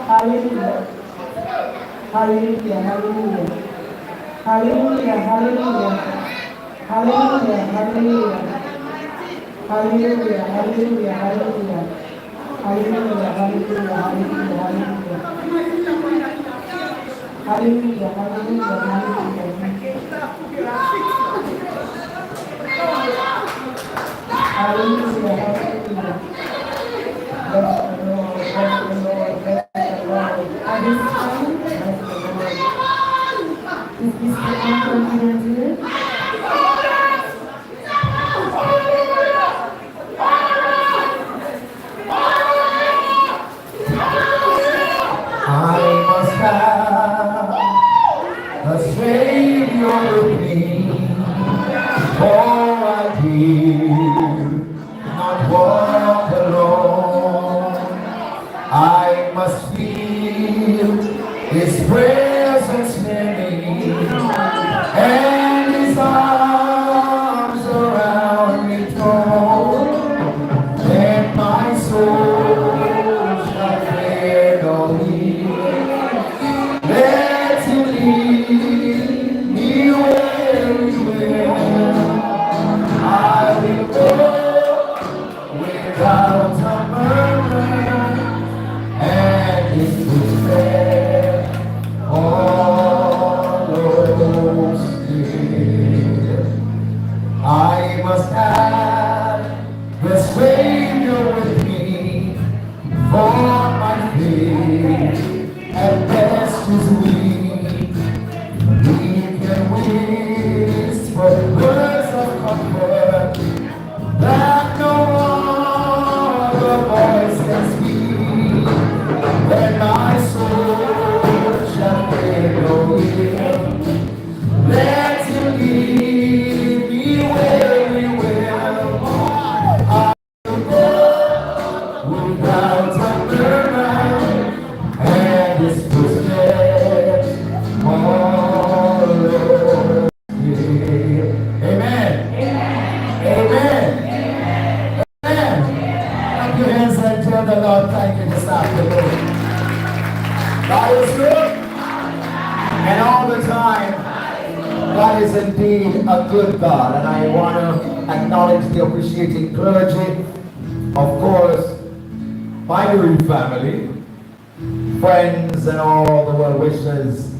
Hallelujah. Hallelujah. Hallelujah. Hallelujah, hallelujah. Hallelujah, hallelujah. Hallelujah, hallelujah, hallelujah. Hallelujah, hallelujah, hallelujah, hallelujah. Hallelujah, hallelujah, hallelujah. Hallelujah, hallelujah. Bless the Lord, bless the Lord, bless the Lord. At this time, bless the Lord. Is this the unconfident here? I must have a Savior with me, for I did not walk alone. I must feel His presence near me, and His arms around me thrown. Then my soul shall fear no evil. Let Him lead me where He will. I will go without a murmur, and His footsteps all those near. I must have the Savior with me, for my faith at best is weak. He can whisper words of comfort that no other voice can speak. When my soul shall fear no evil, let Him lead me where He will. I will go without a murmur, and His footsteps all over me. Amen. Amen. Amen. Clap your hands and tell the Lord thank you this afternoon. God is good, and all the time. God is indeed a good God, and I want to acknowledge the appreciating clergy, of course, my bereaved family, friends, and all the well-wishers.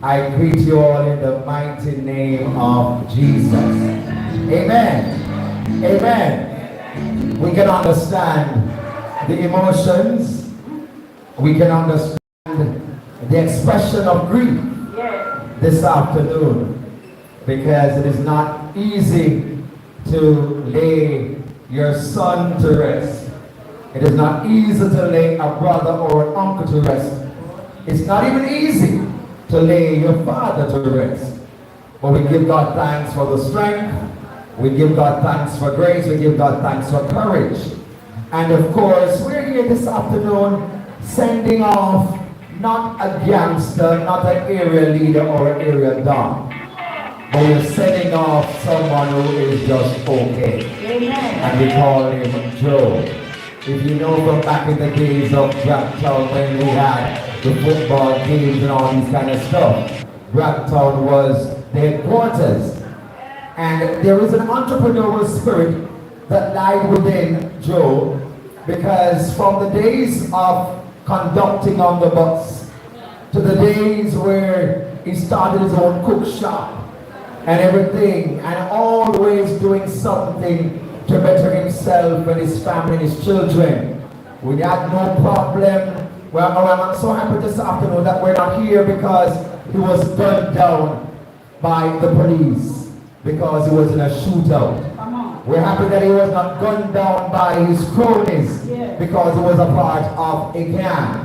I greet you all in the mighty name of Jesus. Amen. Amen. We can understand the emotions. We can understand the expression of grief this afternoon, because it is not easy to lay your son to rest. It is not easy to lay a brother or an uncle to rest. It's not even easy to lay your father to rest. But we give God thanks for the strength. We give God thanks for grace. We give God thanks for courage. And of course, we're here this afternoon sending off not a gangster, not an area leader or an area don, but we're sending off someone who is just okay. Amen. And we call him Joe. If you know from back in the days of Brampton, when we had the football games and all these kind of stuff, Brampton was the headquarters. And there is an entrepreneurial spirit that lied within Joe, because from the days of conducting on the bus to the days where he started his own cook shop and everything, and always doing something to better himself and his family and his children. We had no problem. Well, I'm so happy this afternoon that we're not here because he was gunned down by the police, because he was in a shootout. We're happy that he was not gunned down by his cronies, because he was a part of a gang.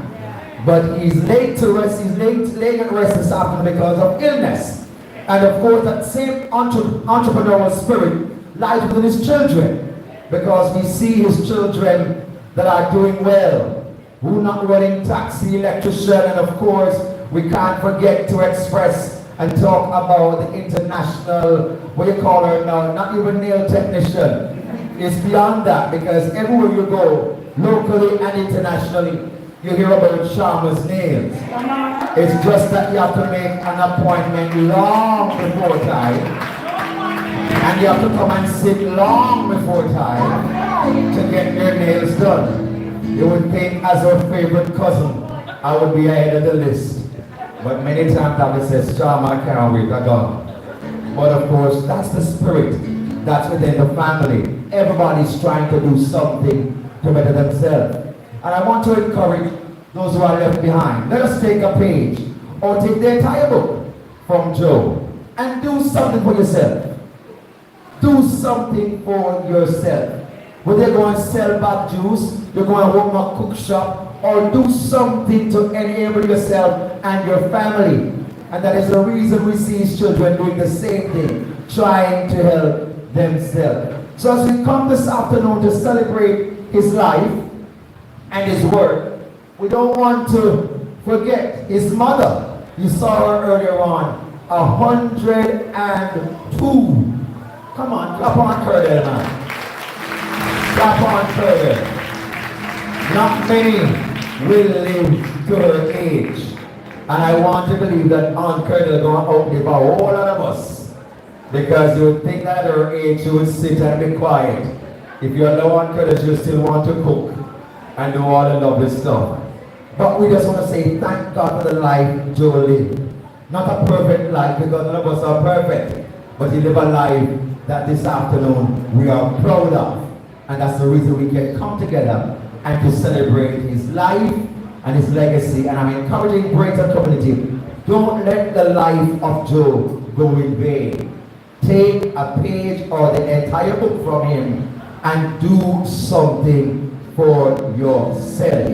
But he's laid to rest, he's laying at rest this afternoon because of illness. And of course, that same entrepreneurial spirit lies within his children, because we see his children that are doing well, who are not running taxi, electrician, and of course, we can't forget to express and talk about the international, what you call her now, not even nail technician. It's beyond that, because everywhere you go, locally and internationally, you hear about Sharma's nails. It's just that you have to make an appointment long before time. And you have to come and sit long before time to get your nails done. You would think as our favorite cousin, I would be ahead of the list. But many times I would say, Sharma, I can't wait, I gone. But of course, that's the spirit that's within the family. Everybody's trying to do something to better themselves. And I want to encourage those who are left behind. Let us take a page or take the entire book from Job and do something for yourself. Do something for yourself. Whether you're going to sell back juice, you're going to open a cook shop, or do something to enable yourself and your family. And that is the reason we see his children doing the same thing, trying to help themselves. So as we come this afternoon to celebrate his life and his work, we don't want to forget his mother. You saw her earlier on, 102. Come on, clap on her there, man. Clap on her there. Not many will live to her age. And I want to believe that Aunt Colonel is going to outlive a whole lot of us. Because you would think that at her age you would sit and be quiet. If you're the Aunt Colonel, you still want to cook and do all the lovely stuff. But we just want to say thank God for the life Joe lived. Not a perfect life, because none of us are perfect. But he lived a life that this afternoon we are proud of. And that's the reason we can come together and to celebrate his life and his legacy. And I'm encouraging Braeton community, don't let the life of Joe go in vain. Take a page or the entire book from him and do something for yourself.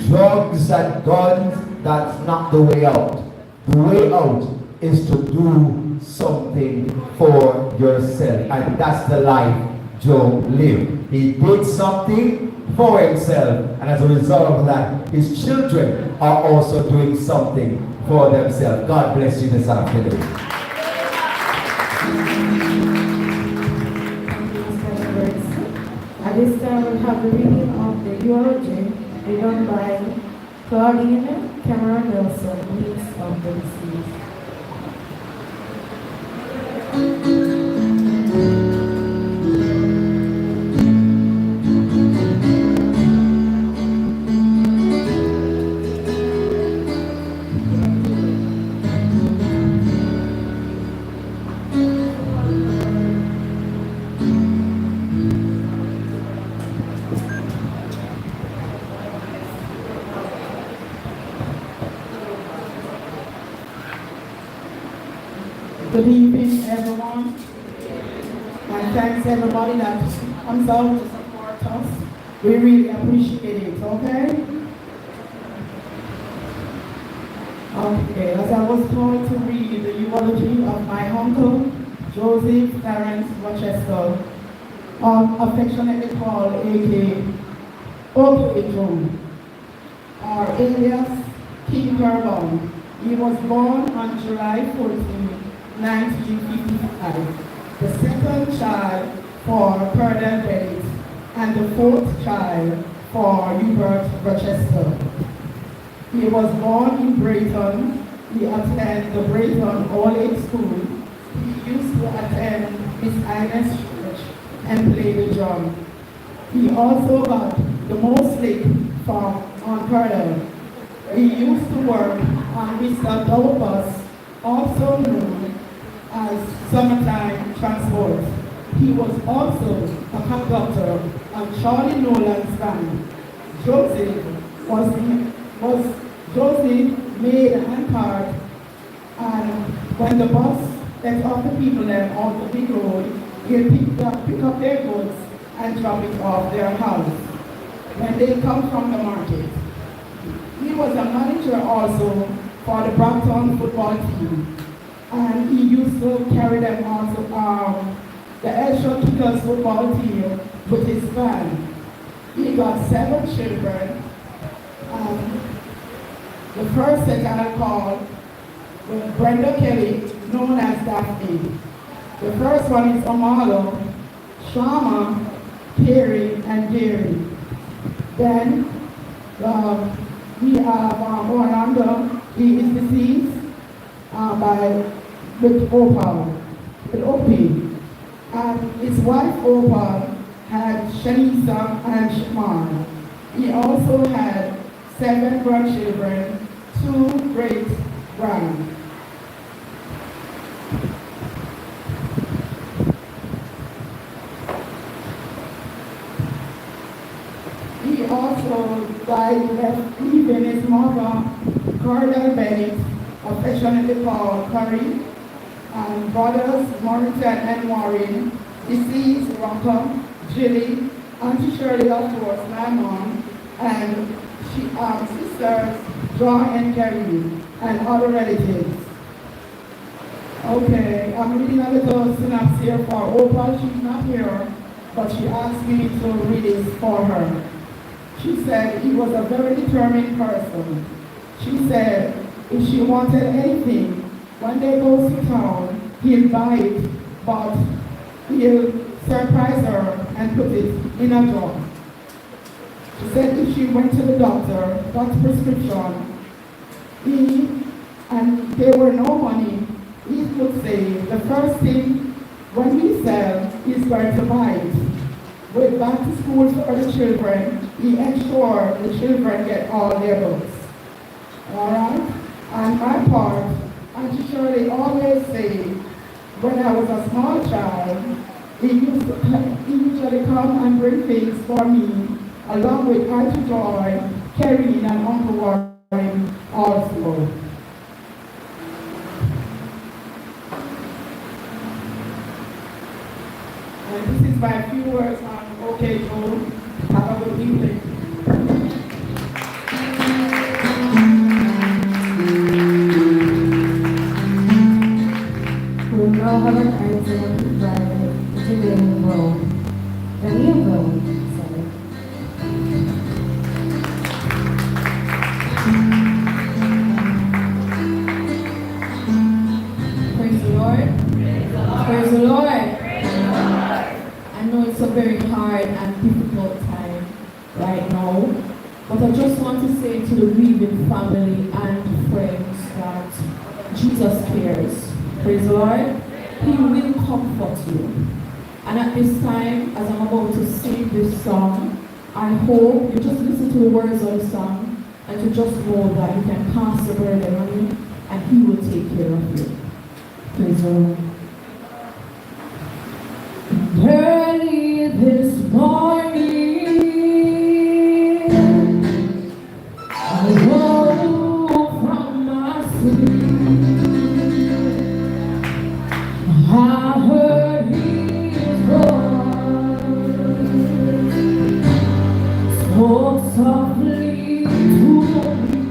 Drugs and guns, that's not the way out. The way out is to do something for yourself. And that's the life Joe lived. He did something for himself, and as a result of that, his children are also doing something for themselves. God bless you this afternoon. At this time, we'll have the reading of the eulogy done by Claudine Cameron Nelson, niece of the deceased. Good evening, everyone. And thanks everybody that comes out to support us. We really appreciate it, okay? Okay, as I was told to read the eulogy of my uncle, Joseph Terence Rochester, affectionately called A.K. Joe, or alias King Carbon. He was born on July 14, 1955, the second child for Colonel Bennett and the fourth child for Hubert Rochester. He was born in Braeton. He attended the Braeton All-Age School. He used to attend Miss Ines Church and play the drum. He also got the most lick from Aunt Colonel. He used to work on Mr. Double Bus, also known as Summertime Transport. He was also a conductor on Charlie Nolan's band. Joseph made a handcart, and when the bus let off the people then on the big road, he'll pick up their goods and drop it off their house when they come from the market. He was a manager also for the braeton football team, and he used to carry them also the Elshire Kickers football team with his van. He got 7 children. The first set I called was Brenda Kelly, known as Daphne. The first one is Amalo, Sharma, Terry, and Jerry. Then He Orlando, he is deceased with Opie. And his wife Opal had Shanisa and Shamar. He also had 7 grandchildren, 2 great-grand. He also died leaving his mother, Cordell Bennett, affectionately called Curry, and brothers Morton and Warren, deceased Ronka, Jilly, Auntie Shirley, of course, my mom, and sisters John and Carrie, and other relatives. Okay, I'm reading a little synopsis here for Oprah. She's not here, but she asked me to read this for her. She said he was a very determined person. She said if she wanted anything, when they go to town, he'll buy it, but he'll surprise her and put it in a drawer. She said if she went to the doctor, got prescription, and there were no money, he would say the first thing when we sell, he's going to buy it. With back to school for the children, he ensured the children get all their books. All right? And my part, Auntie Shirley always say, when I was a small child, he usually come and bring things for me, along with Auntie Joy, Kerry, and Uncle Warren also. And this is my few words on OK Joe. Have a good evening. We now have an item by Janine sorry. Praise the Lord. Praise the Lord. I know it's a very hard and difficult time right now, but I just want to say to the grieving family and friends that Jesus cares. Praise the Lord. He will comfort you. And at this time, as I'm about to sing this song, I hope you just listen to the words of the song and to just know that you can cast the burden on him and he will take care of you. Praise the Lord. Early this morning, I woke from my sleep. I heard his voice spoke softly to me.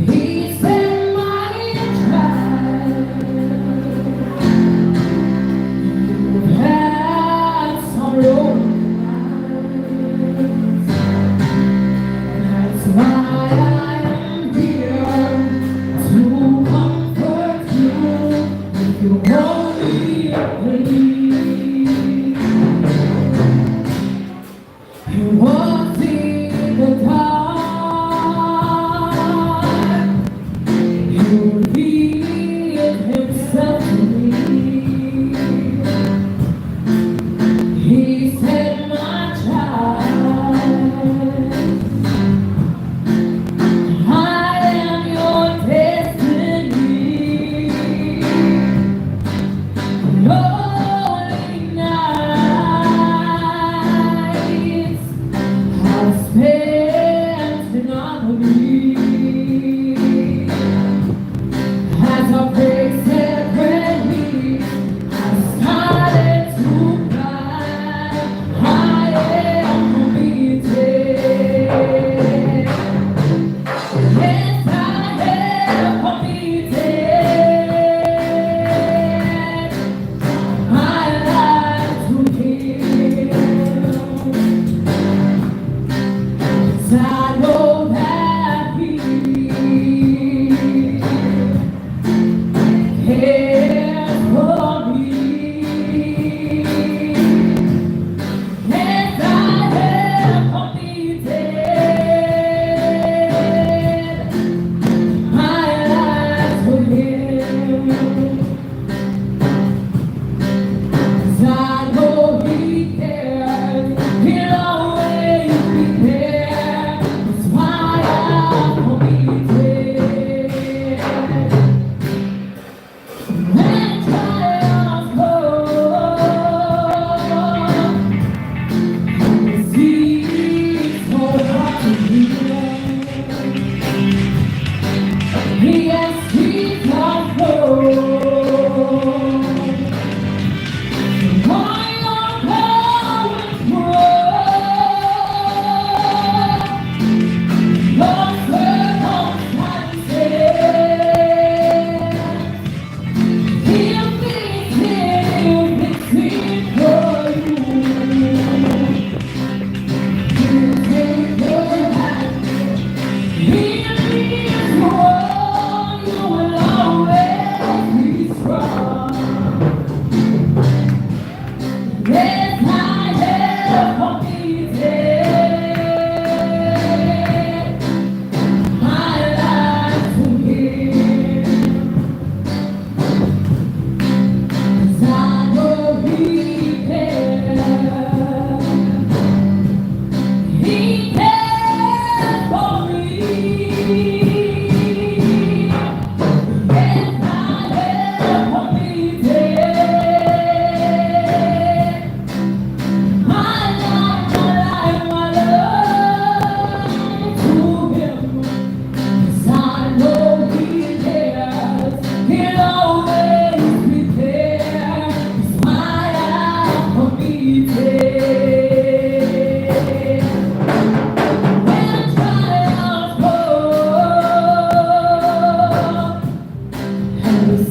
He said, my child, you've had some romance. That's why I am here to comfort you if you only believe. He was in the dark, he revealed himself to me. He said, my child, I am your destiny. Lonely nights I've spent in agony. As I pray separately, I started to cry. I am committed. Yes, I am committed. My life to Him. 'Cause I know that He cares for me. Yes, I am committed.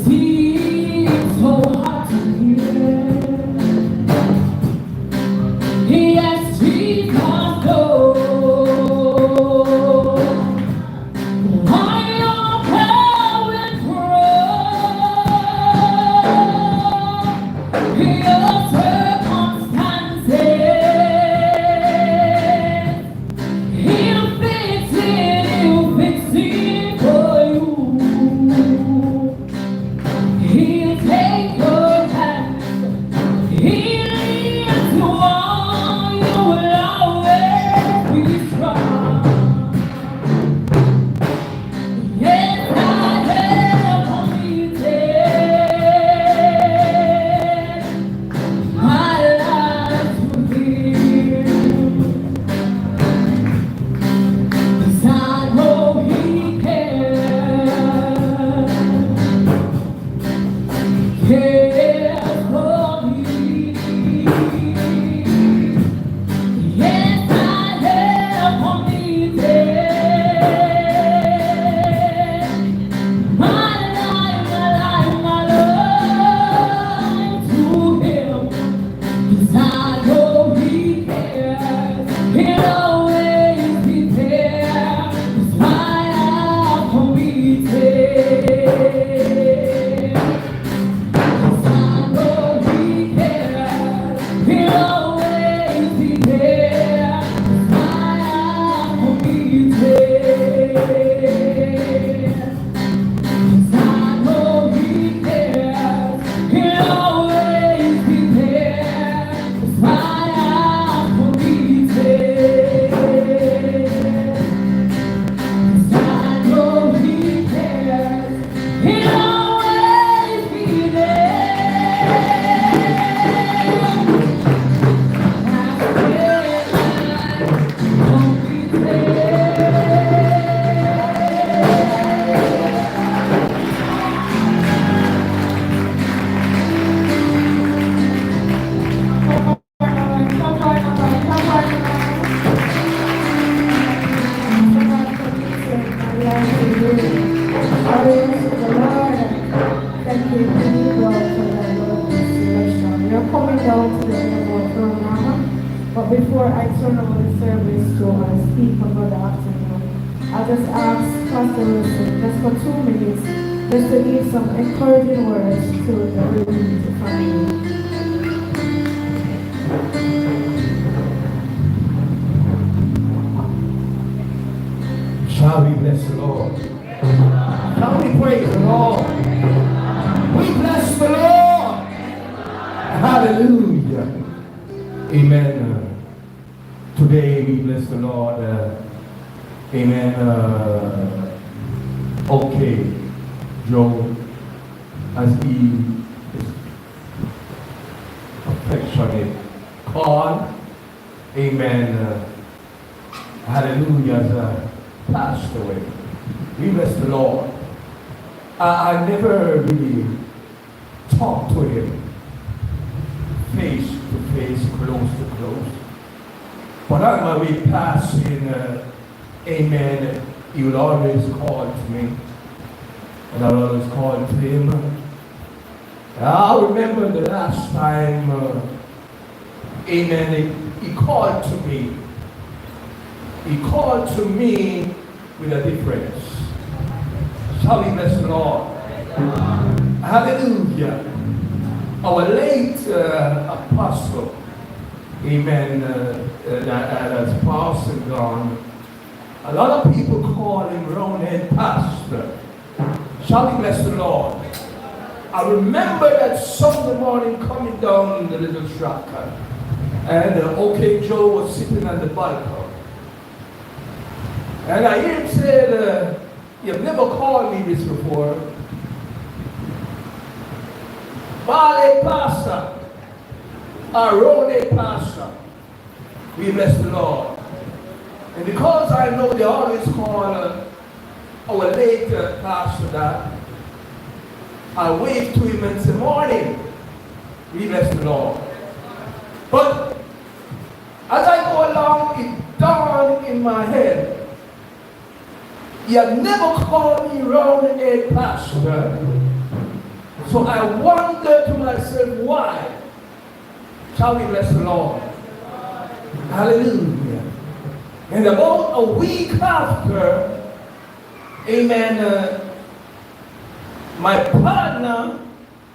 seems so hard to hear. Yes, Jesus knows. I know how it grows. Your circumstances, He'll fix it for you. He'll take your hand. He'll lead you on. You will always be strong. Yes, I have committed my life to Him. 'Cause I know He cares for me. Yes, I have committed my life to Him. 'Cause I know He cares. He'll always be there. 'Cause I have committed. 'Cause I know He cares. He'll always be there. 'Cause I have committed. 'Cause I know He cares. He'll always be there. 'Cause I have committed. 'Cause I know He cares. He'll always be there. You're coming down to the end of our program, but before I turn over the service to our speaker for the afternoon, I'll just ask Pastor Wilson, just for 2 minutes, just to give some encouraging words to the bereaved family. Shall we bless the Lord? Shall we praise the Lord? We bless the Lord. Hallelujah. Amen. Today we bless the Lord. Amen. Okay, Joe, as he is affectionate called, amen. Hallelujah, has passed away. We bless the Lord. I never really talked to him face to face, close to close. But on my way passing, amen, he would always call to me. And I would always call to him. I remember the last time, amen, he called to me. He called to me with a difference. Shall we bless the Lord? Hallelujah. Our late apostle, amen, that has passed and gone. A lot of people call him roundhead pastor. Shall we bless the Lord? I remember that Sunday morning coming down the little track, and OK Joe was sitting on the balcony. And I hear him say, you've never called me this before. Vale pastor, Arone pastor. We bless the Lord. And because I know they always call our late pastor that, I wave to him and say, morning. We bless the Lord. But as I go along, it dawned in my head. He had never called me round a pastor. So I wondered to myself, why? Shall we bless the Lord? Hallelujah. And about a week after, amen, my partner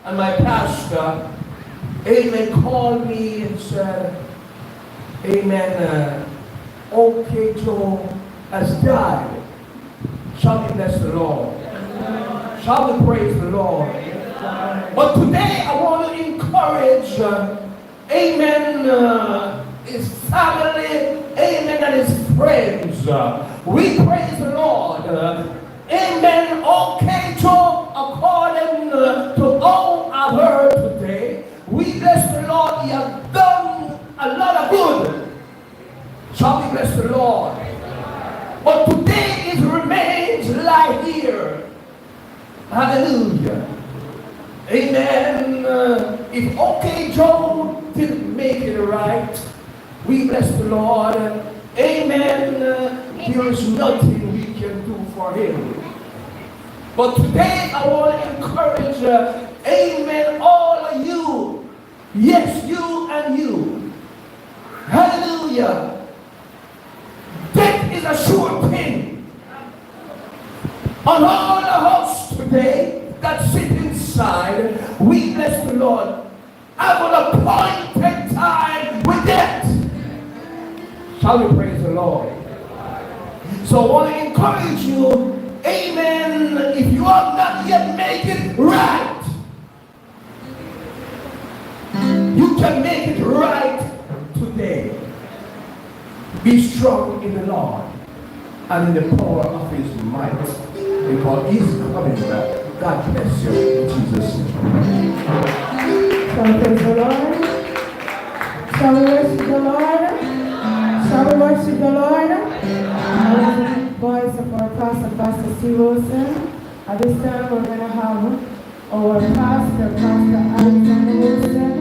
and my pastor, amen, called me and said, amen, okay, Joe has died. Shall we bless the Lord? Shall we praise the Lord? But today I want to encourage, amen, his family, amen, and his friends. We praise the Lord. Amen. Okay, Joe, according to all I heard today, we bless the Lord. He has done a lot of good. Shall we bless the Lord? But today his remains lie here. Hallelujah. Amen. If okay, Joe didn't make it right, we bless the Lord. Amen. There is nothing we can do for him. But today I want to encourage, amen, all of you. Yes, you and you. Hallelujah. Death is a sure thing. On all the house today that sit inside, we bless the Lord. I will appointed time with death. Shall we praise the Lord? So I want to encourage you, amen, if you have not yet made it right, you can make it right today. Be strong in the Lord and in the power of his might, because he's coming back. God bless you in Jesus' name. Shall we praise the Lord? Shall we worship the Lord? Shall we worship the Lord? The voice of our Pastor C. Wilson. At this time we're going to have our pastor, Pastor Alexander Wilson.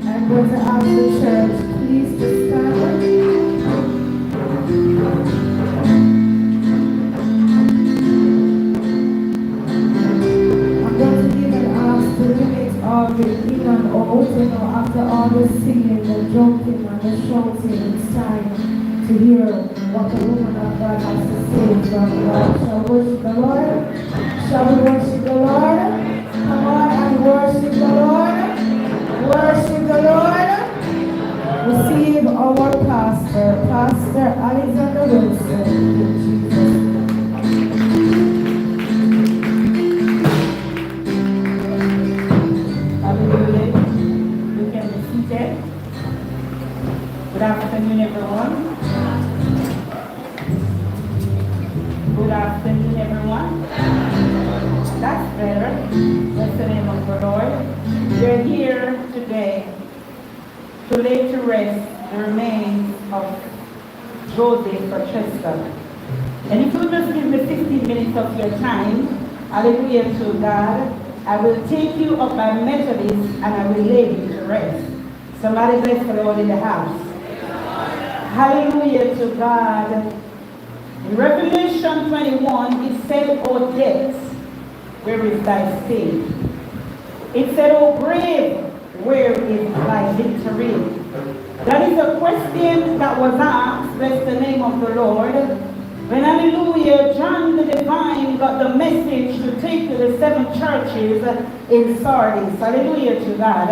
I'm going to ask the church, please to stand. I'm going to even ask to limit all the in and out, after all the singing, the jumping and the shouting, it's time to hear what the woman of God has to say from God. Shall we worship the Lord? Shall we worship the Lord? Come on and worship the Lord. Worship the Lord. Receive our pastor, Pastor Alexander Wilson, in Jesus' name. Hallelujah. You can be seated. Good afternoon, everyone. Good afternoon, everyone. That's better. Bless the name of the Lord. We're here today to lay to rest the remains of Joseph Francesca. And if you just give me 15 minutes of your time, hallelujah to God, I will take you up by Methodist and I will lay you to rest. Somebody bless the Lord in the house. Hallelujah to God. In Revelation 21, it said, O death, where is thy sting? It said, O grave, where is thy victory? That is a question that was asked, bless the name of the Lord, when, hallelujah, John the Divine got the message to take to the 7 churches in Sardis. Hallelujah to God.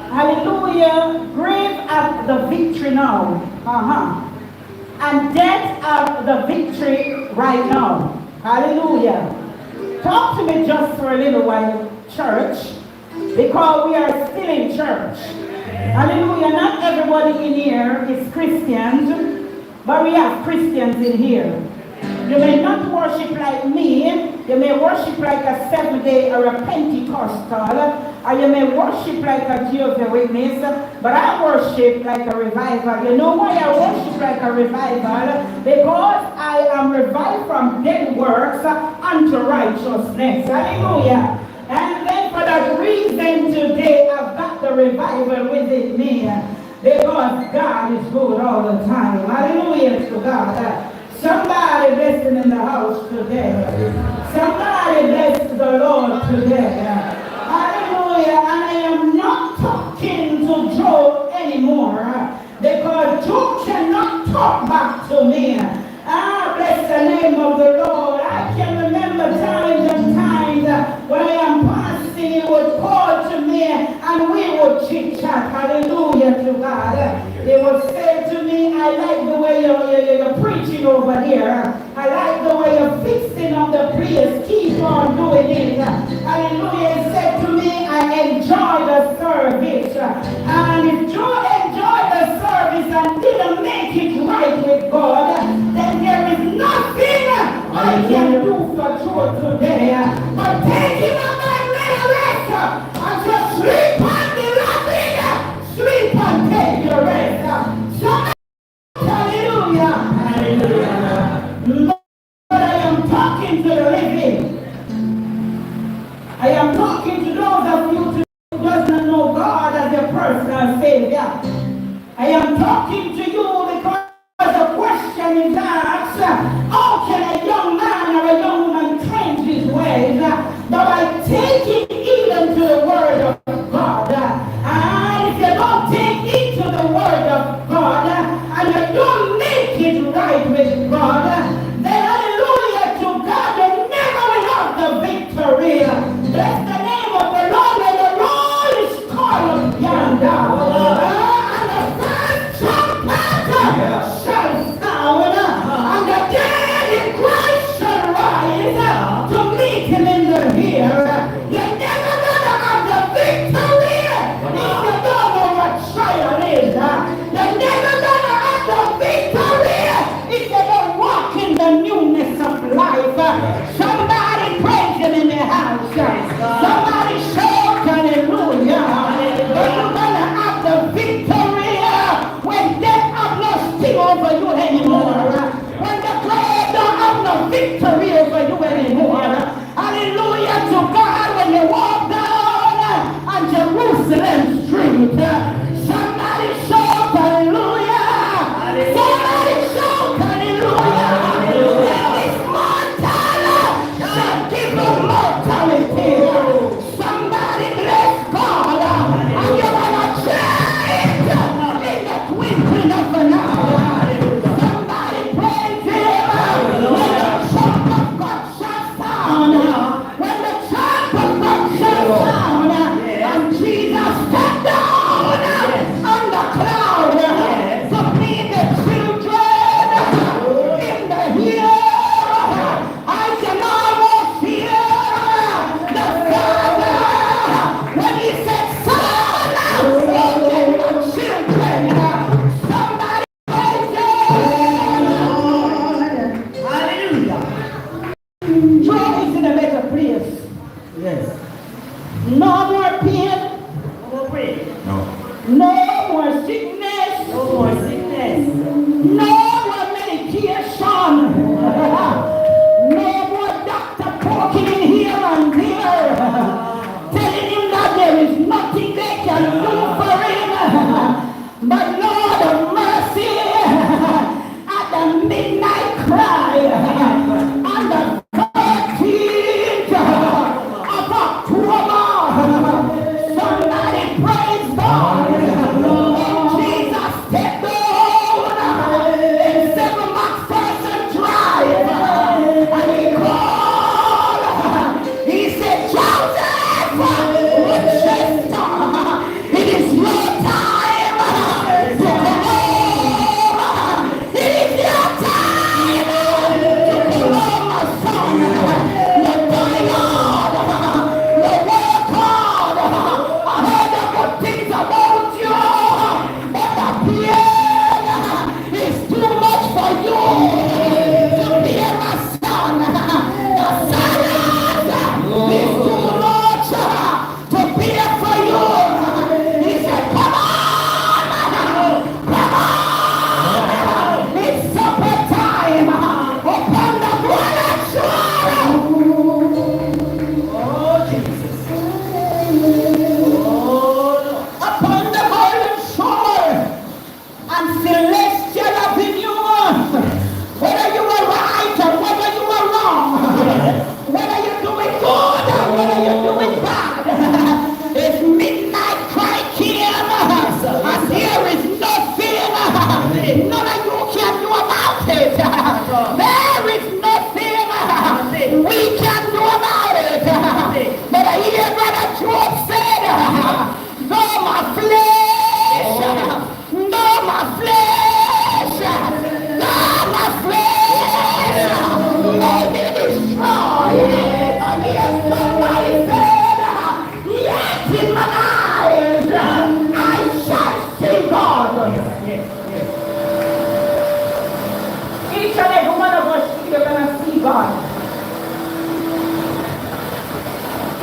Hallelujah. Grave at the victory now. And death at the victory right now. Hallelujah. Talk to me just for a little while, church, because we are still in church. Hallelujah. Not everybody in here is Christians, but we have Christians in here. You may not worship like me. You may worship like a Seventh-day or a Pentecostal, or you may worship like a Jehovah's Witness, but I worship like a revival. You know why I worship like a revival? Because I am revived from dead works unto righteousness. Hallelujah. And then for that reason today, I've got the revival within me. Because God is good all the time. Hallelujah to God. Somebody bless him in the house today. Somebody bless the Lord today. Hallelujah. chit chat. Hallelujah to God. They would say to me, I like the way you're preaching over here. I like the way you're fixing up the place. Keep on doing it. Hallelujah. He said to me, I enjoy the service. And if you enjoy the service and didn't make it right with God, then there is nothing I can do for you today. But take him on my little rest and just sleep on the nothing. Sleep and take your rest. So, hallelujah. Hallelujah. Lord, I am talking to the living. I am talking to those of you who doesn't know God as your personal Savior. I am talking to you because the question is asked, how can a young man or a young woman change his ways? But I take it even to the Word of God. And if you don't take it to the Word of God, and you don't make it right with God, then hallelujah to God, you never will have the victory. Bless the name of the Lord when the Lord is called yonder. And the first trumpet shall sound, and the dead in Christ shall rise to meet him in the air. You're never gonna have the victory if you don't know what trial is. You're never gonna have the victory if you don't walk in the newness of life. Somebody praise him in the house. Somebody shout hallelujah. You're gonna have the victory when death have no sting over you anymore. When the grave don't have no victory over you anymore. Hallelujah to God when you walk down on Jerusalem street. Somebody shout hallelujah. Somebody shout hallelujah. This mortal shall give you mortality. Somebody bless God. And you're gonna change in the twinkling of an eye. Somebody praise him when the trump of God shall sound. When the trump of God shall sound. And Jesus stepped down on the cloud to feed the children in the hill. I can almost hear the Father when he said, son, open the children. Somebody praise him. Hallelujah. Joy is in a better place. Yes. No more pain. No pain. No more sickness. No more sickness. No more medication. No more doctor poking in here and there, telling him that there is nothing they can do for him. But Lord of mercy, at the midnight cry, on the 13th of October, somebody praise God. Jesus stepped down in 7 McPherson Drive, and he called. He said, Joseph Winchester, it is your time to come home. It is your time to come home, my son. You're going hard. You work hard. I heard the good things about you, but the pain is too much for you to bear, my son. The silence is too much to bear for you. God.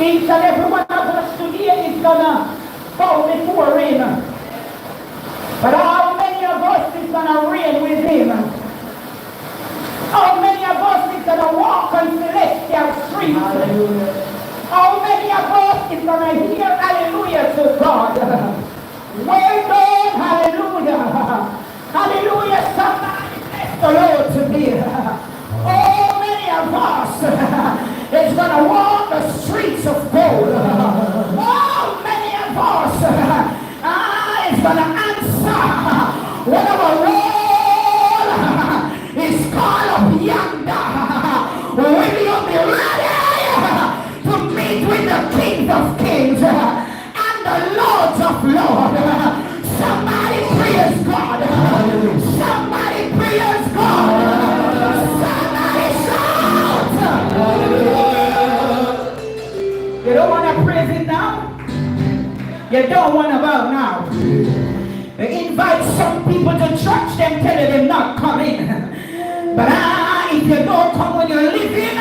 Each and every one of us today is gonna bow before him. But how many of us is gonna reign with him? How many of us is gonna walk on celestial streets? Hallelujah. How many of us is gonna hear hallelujah to God? Well done, hallelujah. Hallelujah, somebody bless the Lord today. How many of us is gonna walk the streets of gold? How many of us is gonna answer whatever roll is called up yonder? Will you be ready to meet with the Kings of Kings and the Lords of Lords? Somebody praise God. Somebody praise God. Somebody shout. You don't want to praise him now? You don't want to bow now. You invite some people to church, them telling them not coming. But if you don't come when you're living,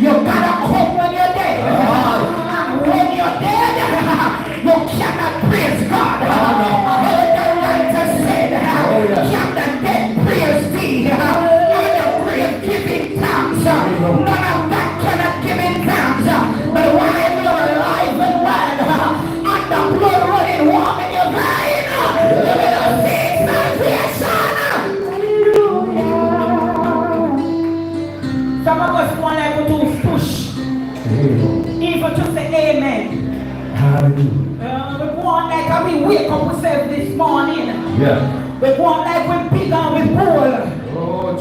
you gotta come when you're dead. And when you're dead, you cannot praise God. I heard the writer said, can the dead praise thee? Or the grave giving thanks? None of that cannot give him thanks. But while you're alive and well, and the blood running warm in your vein, you will see salvation. Some of us want to do push. Even to say amen. We want like how we wake up ourselves this morning. Yeah. We want like we big and we bold.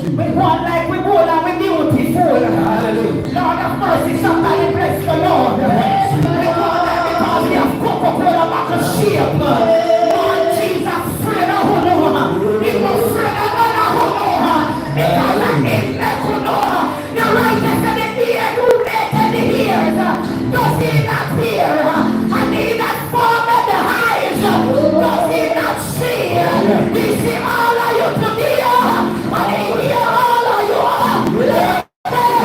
We want like we bold and we beautiful. Hallelujah. Lord of mercy, somebody bless the Lord. We want that because we have Coca-Cola back a shape. Lord Jesus, friend of who know. He was friend of who know. Because I didn't let who know. The righteous and the ear who made the ears. Does he not hear? And he that formed the eyes. Does he not see? He see all of you today. And he hear all of you.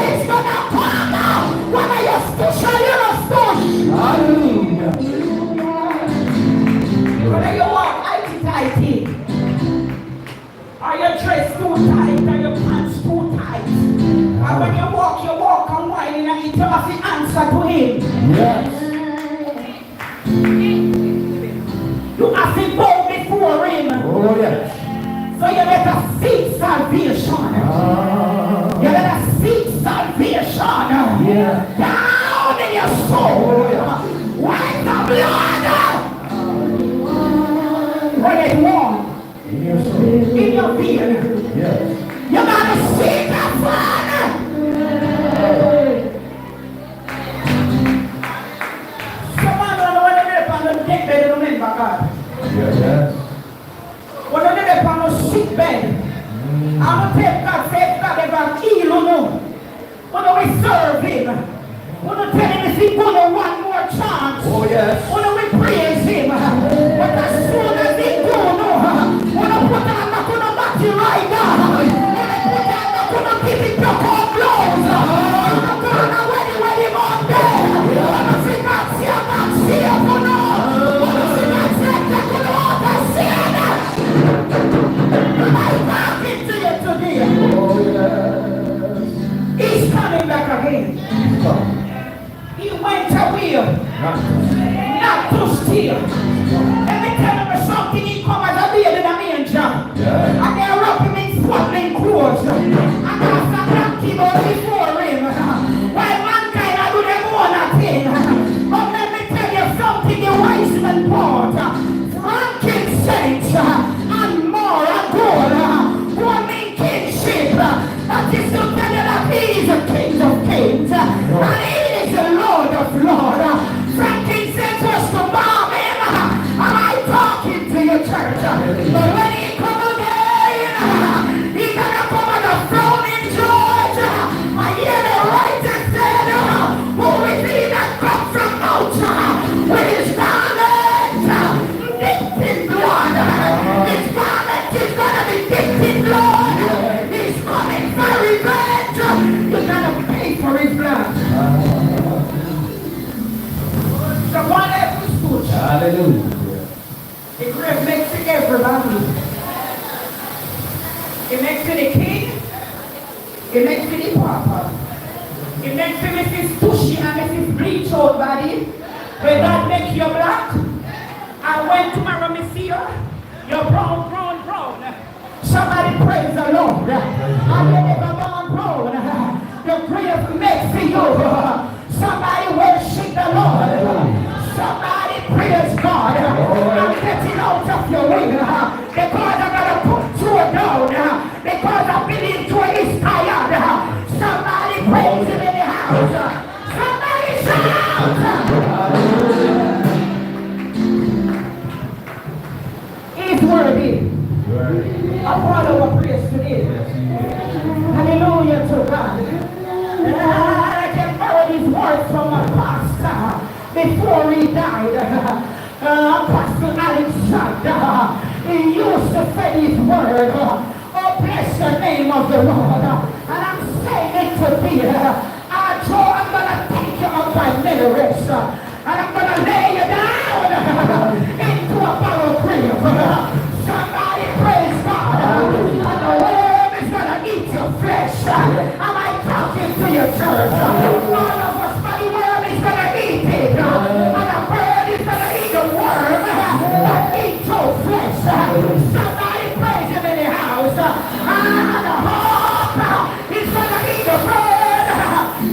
He's gonna come now. When I push on your push. Hallelujah. Whether you walk tighty, or you dress too tight, or your pants too tight. And when you walk and whining, and you have to answer to him. Yes. You have to bow before him. Oh, yes. So you better seek salvation. You better seek salvation. Yeah. Down in your soul. Wipe the blood. When it warm. In your soul. In your beard. Yes. You gotta seek that Father. Someone don't know when they're on the deck bed, they remember God. Yes. When they're on the sick bed, I'm gonna take God, say God ever heal or no. When we serve him, when we tell him if he put on one more chance, Oh, yes. when we praise him, but as soon as he go, no, when we put on the body right now, when we put on the give it your home blows, when we put on the wedding on there, when we see God, see him, see him, when we see God, see him, see him, I'm talking to you today. Oh, yes. He's coming back again. He went away, not to steal. Every time there was something, he come as a baby in a manger. Yeah. And they wrap him in swaddling clothes. And that's a black keyboard before him. While mankind, I do them own a thing. But let me tell you something, the wise man bought. Frankincense and more and gold. One in kingship. That is to tell you that he is a king of kings. And he is the Lord of lords. Frankincense was to bomb him. Am I talking to you, church? But when he come again, he's gonna come on the throne in George. I hear the righteous said, who is he that comes from out with his garment dipped in blood? His garment is gonna be dipped in blood. He's coming for revenge. You Hallelujah. The grave makes it everybody. It makes it the king. It makes it the papa. It makes it Mrs. Tushy and Mrs. Bleach old body. When God make you black, and when tomorrow me see you, you're brown, brown, brown. Somebody praise the Lord. And you never born brown. Your grave makes you. Somebody worship the Lord. Somebody praise God. I'm getting out of your way because I'm going to put you down because I believe you is tired. Somebody praise him in the house. Somebody shout. He's worthy of all our praise today. Hallelujah to God. I can borrow these words from my pastor before he died. Apostle Alexander, he used to say his word, oh bless the name of the Lord. And I'm saying it to be, I'm going to take you up by lyrics, and I'm going to lay you down into a borrowed grave. Somebody praise God, and the worm is going to eat your flesh. Am I talking to your church? All of us, my worm is going to eat it, and the bird is going to eat the worm that eats your flesh. Somebody praise him in the house, and the hawk is going to eat the bird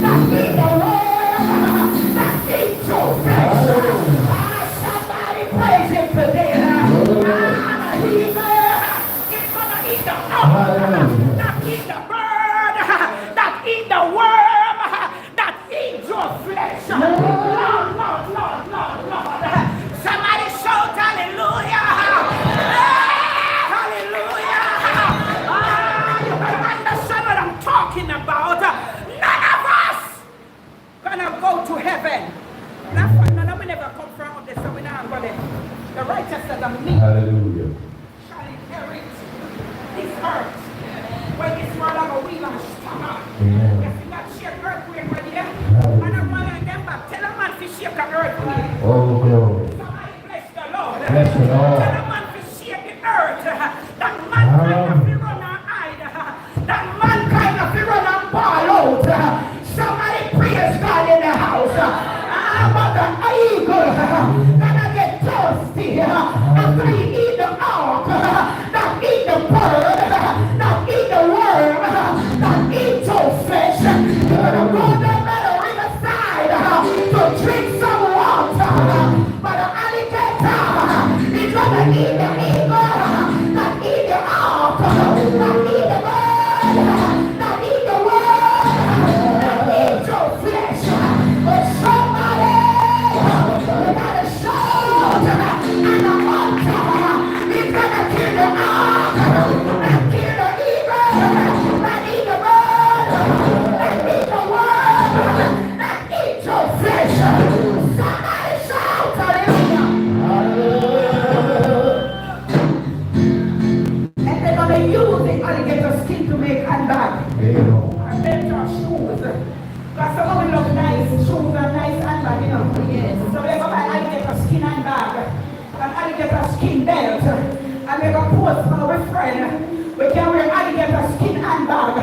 that eats the worm that eats your flesh. Somebody praise him today. That eat the bird, that eat the worm, that eats your flesh. Lord. Somebody shout hallelujah. Hallelujah. You better understand what I'm talking about. None of us gonna go to heaven. None of we never come from this, so we're not going to. The righteous as a me. Hallelujah. Shall inherit this earth. When this world of a wheel and stomach. If you got shake earthquake right here, and I'm one of them, but tell a man to shake an earthquake. Oh, glory. Somebody bless the Lord. Bless the Lord. Tell a man to shake the earth. That mankind of the run and hide. That mankind of the run and ball out. Somebody praise God in the house. But the eagle gonna get thirsty after he eat the hawk, that eat the bird, that eat the worm, that eat your flesh. You're gonna go down by the riverside to drink some water. But the alligator is gonna eat the eagle, that eat the hawk, that eat the bird, that eat the worm, that eat your flesh. But somebody gotta shout, and the altar is gonna kill the hawk, and kill the eagle, and eat the bird, and eat the worm, and eat your flesh. Somebody shout, hallelujah. And they're gonna use the alligator skin to make handbags. And then your shoes. Because some of them look nice, shoes are nice handbag, you know. Yes. So they're going to buy alligator skin handbag, an alligator skin belt, and they're going to post for our friend. We can wear alligator skin handbag.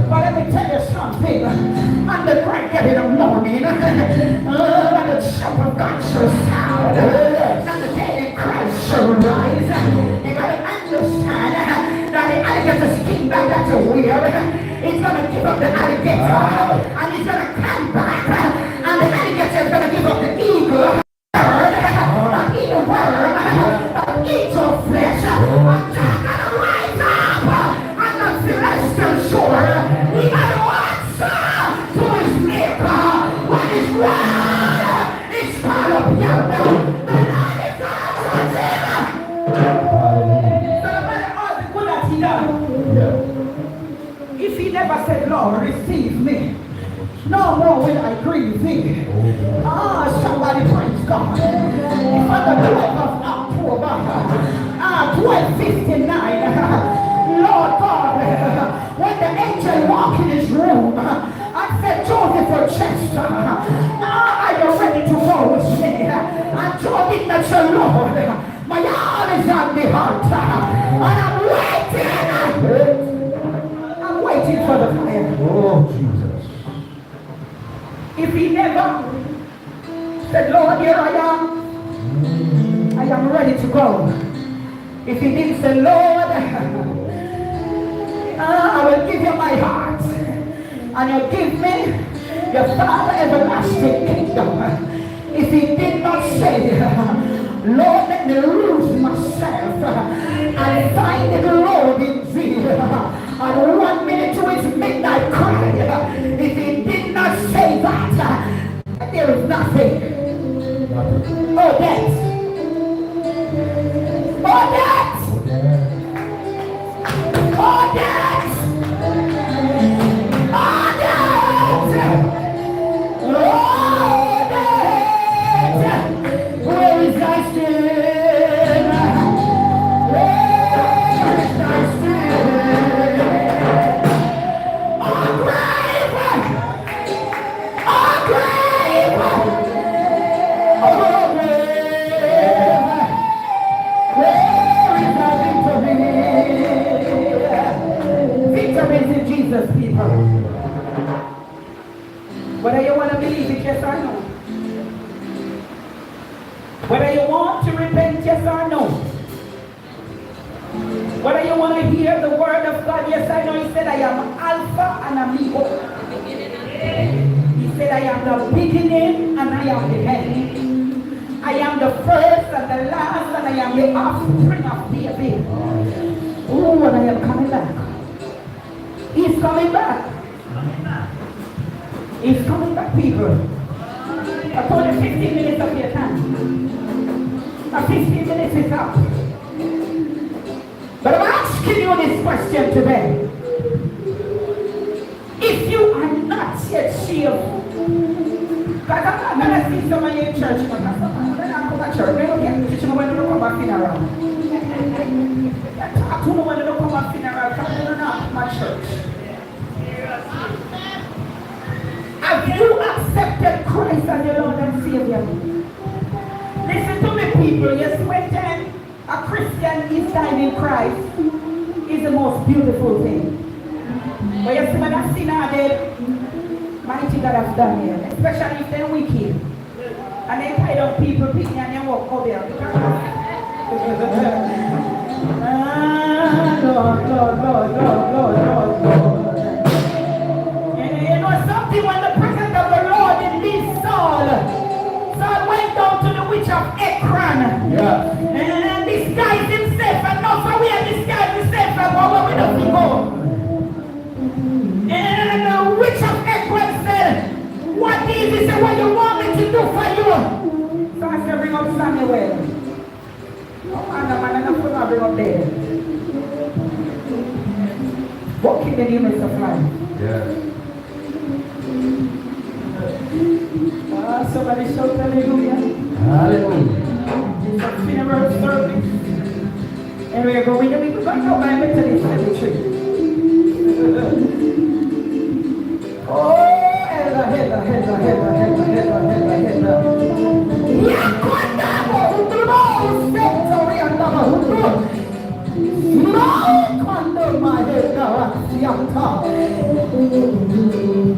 But let me tell you something. On the great day in the morning, when the shout of God shall sound, and the day in Christ shall rise, you got to understand that the alligator skin bag that you wear, he's going to give up the alligator, and he's going to come back, and the alligator is going to give up the eagle, bird, that eat the worm, that eat your flesh, and you're going to rise up on the celestial shore. He got to answer to his maker. What is wrong? It's called up yonder. The Lord is answering him. So no matter all the good that he done, if he never said, Lord, receive me, no more will I grieve thee. Somebody praise God. If on the 12th of October, 12:59, Lord God, when the angel walked in his room and said, Joseph or Chester, are you ready to go with me? And Joseph mean that your Lord, my arm is on the altar, and I'm waiting for the fire. Oh, Jesus. If he never said, Lord, here I am ready to go. If he didn't say, Lord, I will give you my heart, and you'll give me your Father everlasting kingdom. If he did not say, Lord, let me lose myself and find the Lord in thee, and 1 minute to his midnight cry, if he did not say that, there is nothing. Oh, death. Oh, death. Oh, death. Oh, death. Where is thy sting? Where is thy sting? Oh, grave! Oh, grave! Oh, grave! Where is thy victory? Victory is in Jesus, people. Whether you want to believe it, yes or no. Whether you want to repent, yes or no. Whether you want to hear the word of God, yes or no. He said, I am Alpha and Omega. He said, I am the beginning and I am the end. I am the first and the last, and I am the offspring of David. Oh, and I am coming back. He's coming back. He's coming back, people. I told you 15 minutes of your time. Now 15 minutes is up. But I'm asking you this question today. If you are not yet saved, because I'm going to see some of you in church, but I'm not come to church. They don't get to teach me when they don't come back funeral. I talk to me when they don't come back funeral, because they don't come to church. Have you accepted Christ as your Lord and Savior? Listen to me, people. Yes, when a Christian is dying in Christ, is the most beautiful thing. But you see, when a sinner dead, mighty God has done here, especially if they're wicked. And they tie up people picking and they walk over there. Lord. You know something, when the presence of the Lord in this Saul went down to the witch of Ekron. Yeah. And disguised himself, and now so we have disguised himself and where we don't go. And the witch of Ekron said, what is this and what you want me to do for you? So I said, bring up Samuel. Oh man, I'm not going to bring up there. Walk in the newness of life. Yeah. Somebody shout hallelujah. Hallelujah. It's a funeral service. And we're going to be going to my Methodist cemetery. Oh, hella.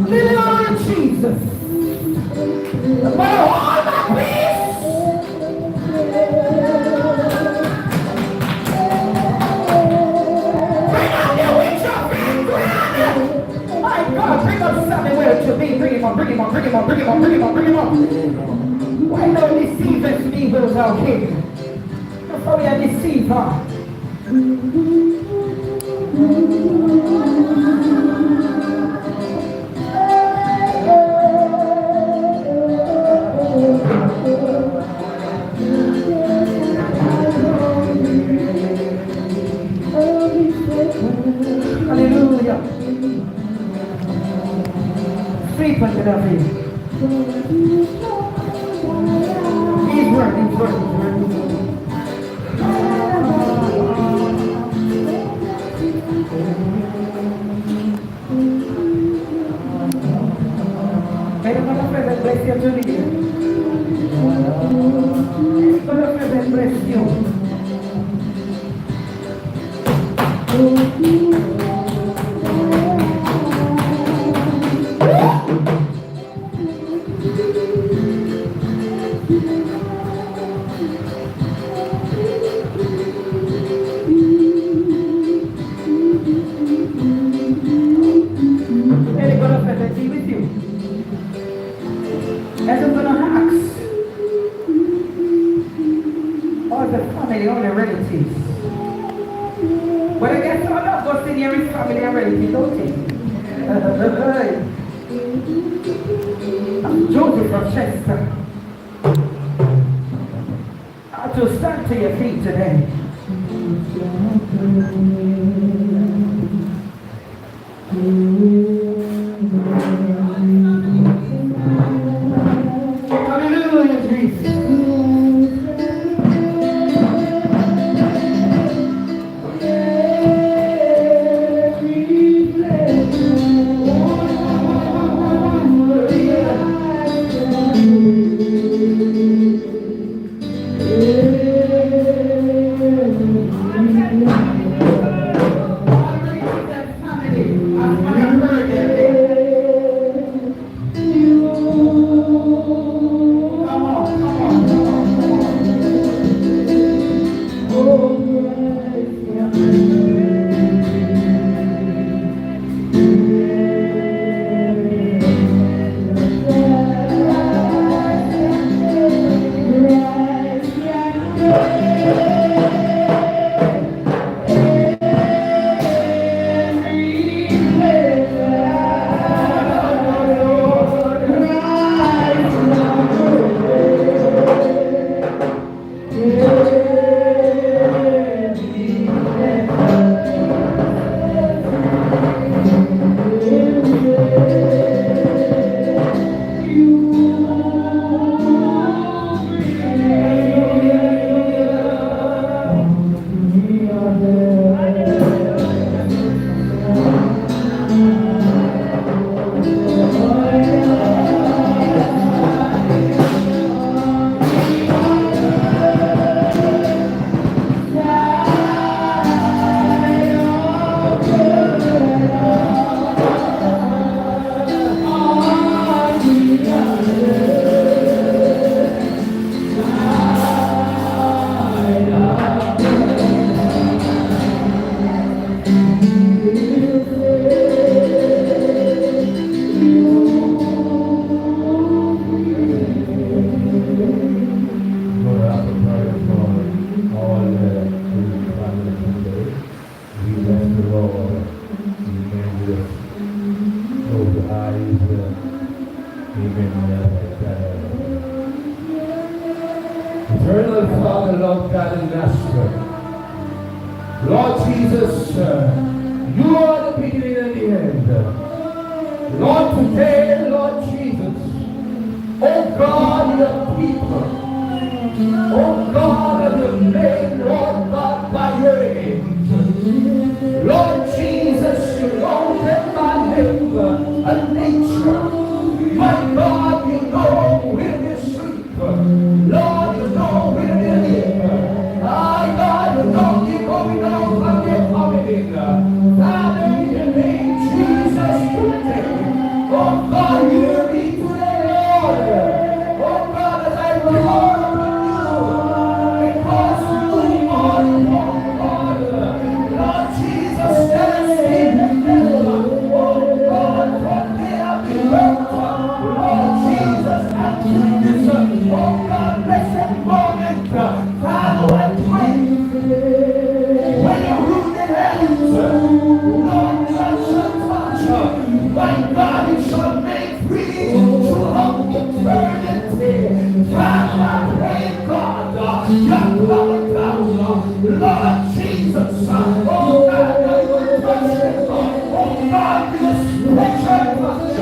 Little Jesus. But all my peace. Bring out the witch of England. My God, bring up Samuel to me. Bring him on. Why don't deceive us evils out here? Before we are deceiver. Hallelujah. Sleep unto the feet. He's working. May the Lord bless you to the bless you. They're gonna be with you. And I'm gonna ask all the family, all the relatives. But I guess all of us in here is family and relatives, don't you? I'm Joseph from Chester. To stand to your feet today. Hallelujah, Jesus. Eternal Father, Lord God and Master, Lord Jesus, you are the beginning and the end. Lord, today, Lord Jesus, oh God, your people, oh God, of the made, Lord God, by your hands. Lord Jesus, you know that my live a nature. My God, you know where they sleep. Lord, you know where they live. My God, you know you're going out and they're coming in. Father, in the name of Jesus today. Oh God, hear me today, Lord. Oh God, as I roar with you, because you are Lord God. Lord Jesus, let us see the devil. Oh God, from there be hurt. Lord Jesus, and this, oh God, blessed moment. Father, I pray. When you root the heavens, Lord, touch and touch. My God, it shall make free throughout eternity. Father, I pray, God, your power comes, Lord Jesus. Oh God, I will touch it. Oh God, this special touch.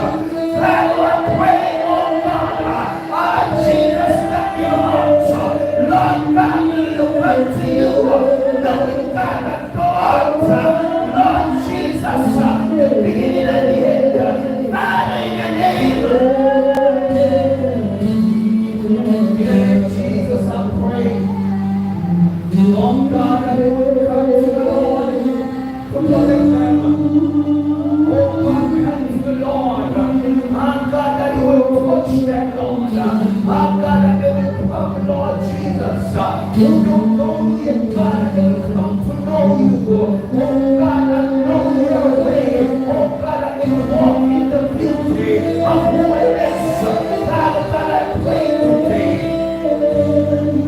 Father, I pray, oh God, Jesus, that you also, Lord God, look unto you, knowing God that God, Lord Jesus, the beginning and the end, Father, in your name. In the name of Jesus, I pray. Lord God, that they will come to the Lord to protect them. Oh God, come to the Lord. Oh God, that you will touch them, Lord. Oh God, that they will come, Lord Jesus. You don't know yet, God, they will come to know you. Oh God, that know your way. Oh God, that they will walk in the beauty of holiness. Father God, I pray today.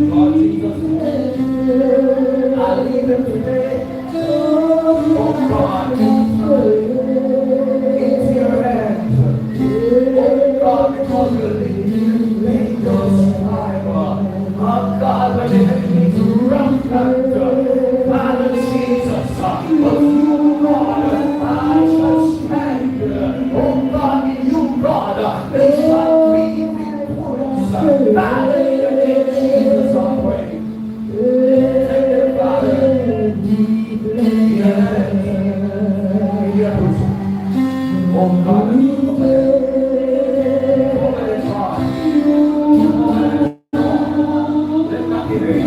Lord Jesus, I leave them today. Oh God, into your hands. Oh God, because you lead us time. Oh God, when the enemy is rampant, Father Jesus, but you, God, I shall stand. Oh God, in you, God, they shall be victorious. Father, in the name of Jesus, I pray. Take them, Father. Yes. Oh God, let not be very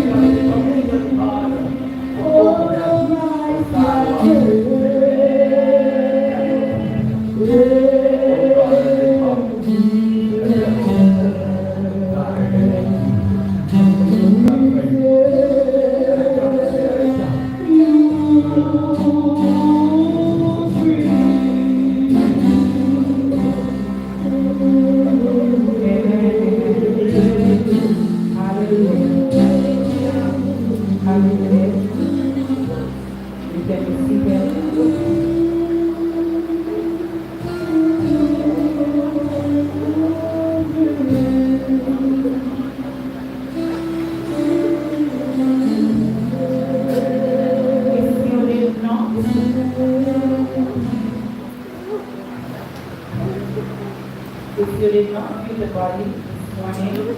If you did not feel the body this morning,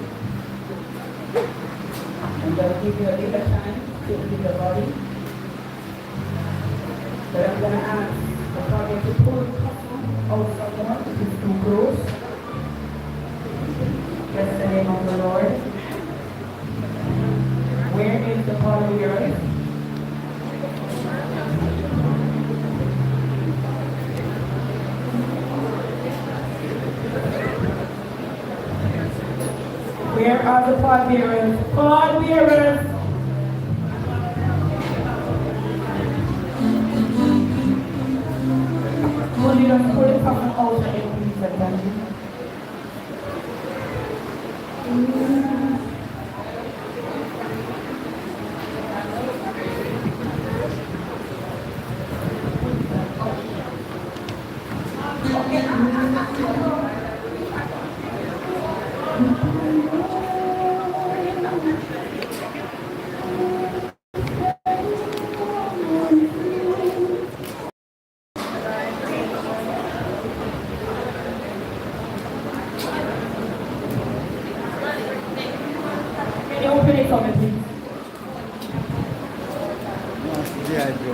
I'm going to give you a little time to feel the body. But I'm going to ask the body to pull the coffin out somewhere if it's too close. Bless the name of the Lord. Where is the body of the earth? Where are the pallbearers? Pallbearers! Only the Holy Coffin out and please attend you.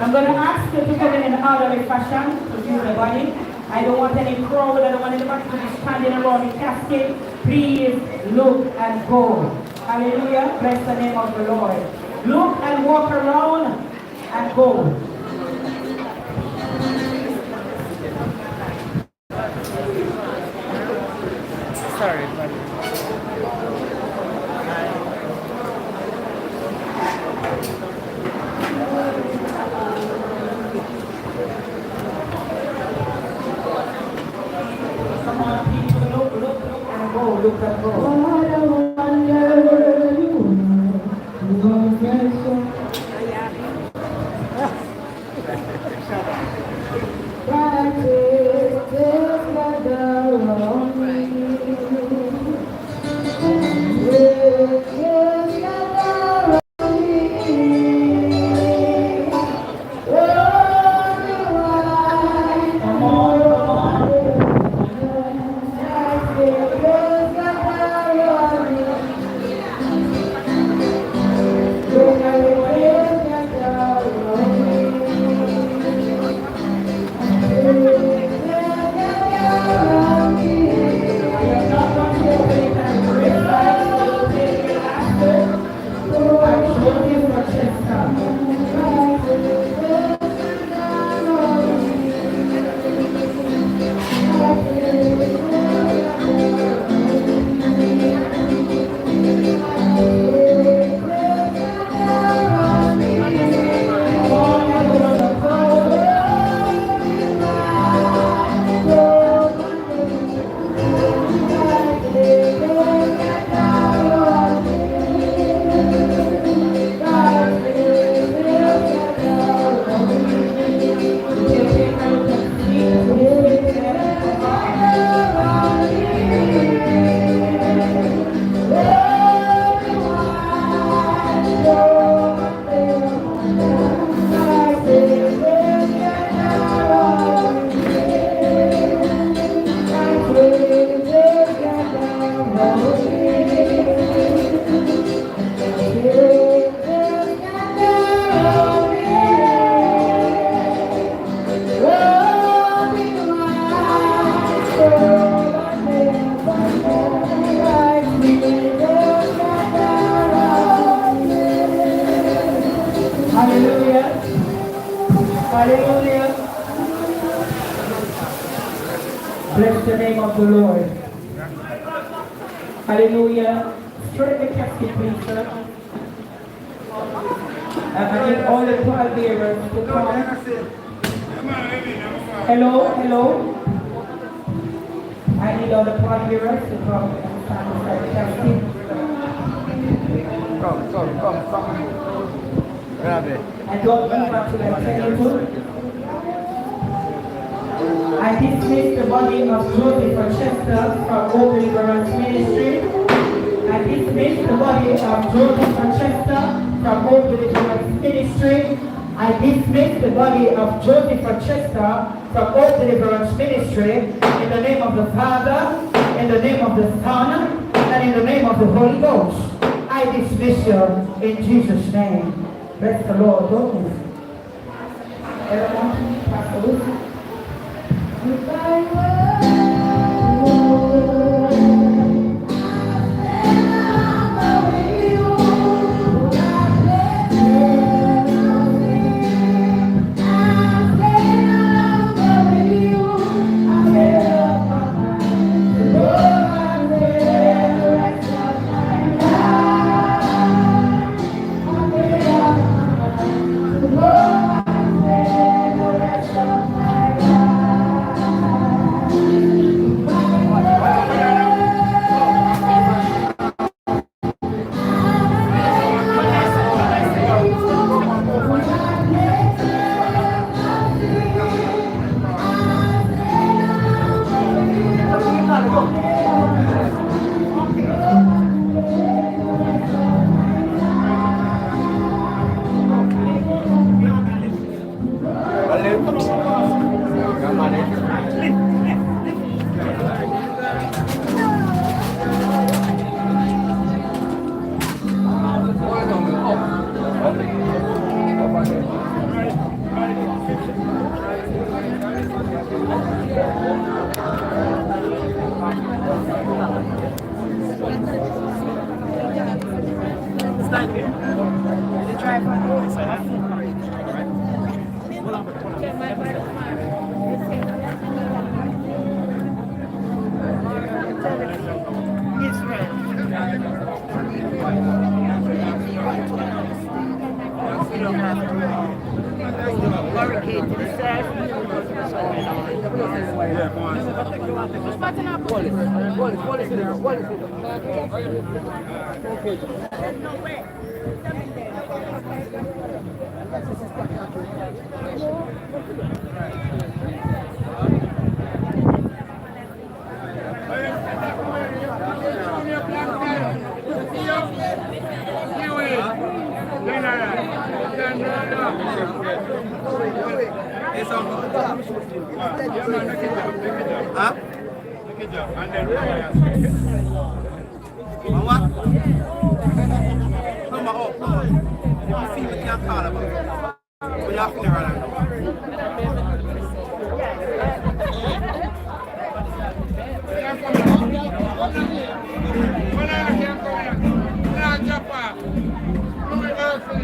I'm going to ask you to come in an orderly fashion to view the body. I don't want any crowd, I don't want anybody to be standing around the casket. Please look and go. Hallelujah. Bless the name of the Lord. Look and walk around and go. Sorry, buddy. Come on, people, look and go, look and go. What a wonder you are. Practice this weather on me. Hallelujah. Bless the name of the Lord. Hallelujah. Straight the casket, please, sir. I need all the pallbearers to come. Hello, hello. I need all the pallbearers to come and stand beside the casket. Come. Grab it. And don't move until I tell you to. I dismiss the body of Joseph Rochester from Hope Deliverance Ministry. I dismiss the body of Joseph Rochester from Hope Deliverance Ministry. I dismiss the body of Joseph Rochester from Hope Deliverance Ministry in the name of the Father, in the name of the Son, and in the name of the Holy Ghost. I dismiss you in Jesus' name. Bless the Lord. Don't move. Everyone, Pastor Lucy. Come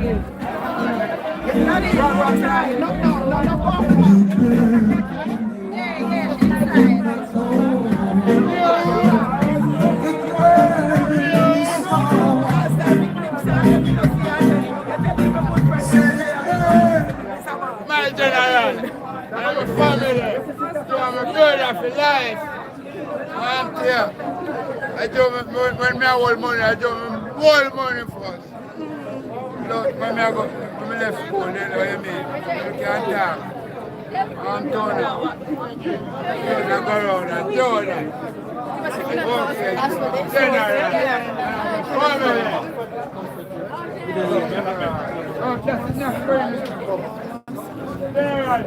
on. My general, I'm a family, so I'm a brother for life. I'm here. I do when I hold money, I do hold money first. Look, when I go to my left school, then what you mean? You can't talk. I'm Tony. I go around and do that. Okay. General, family. Oh, just enough for me. General.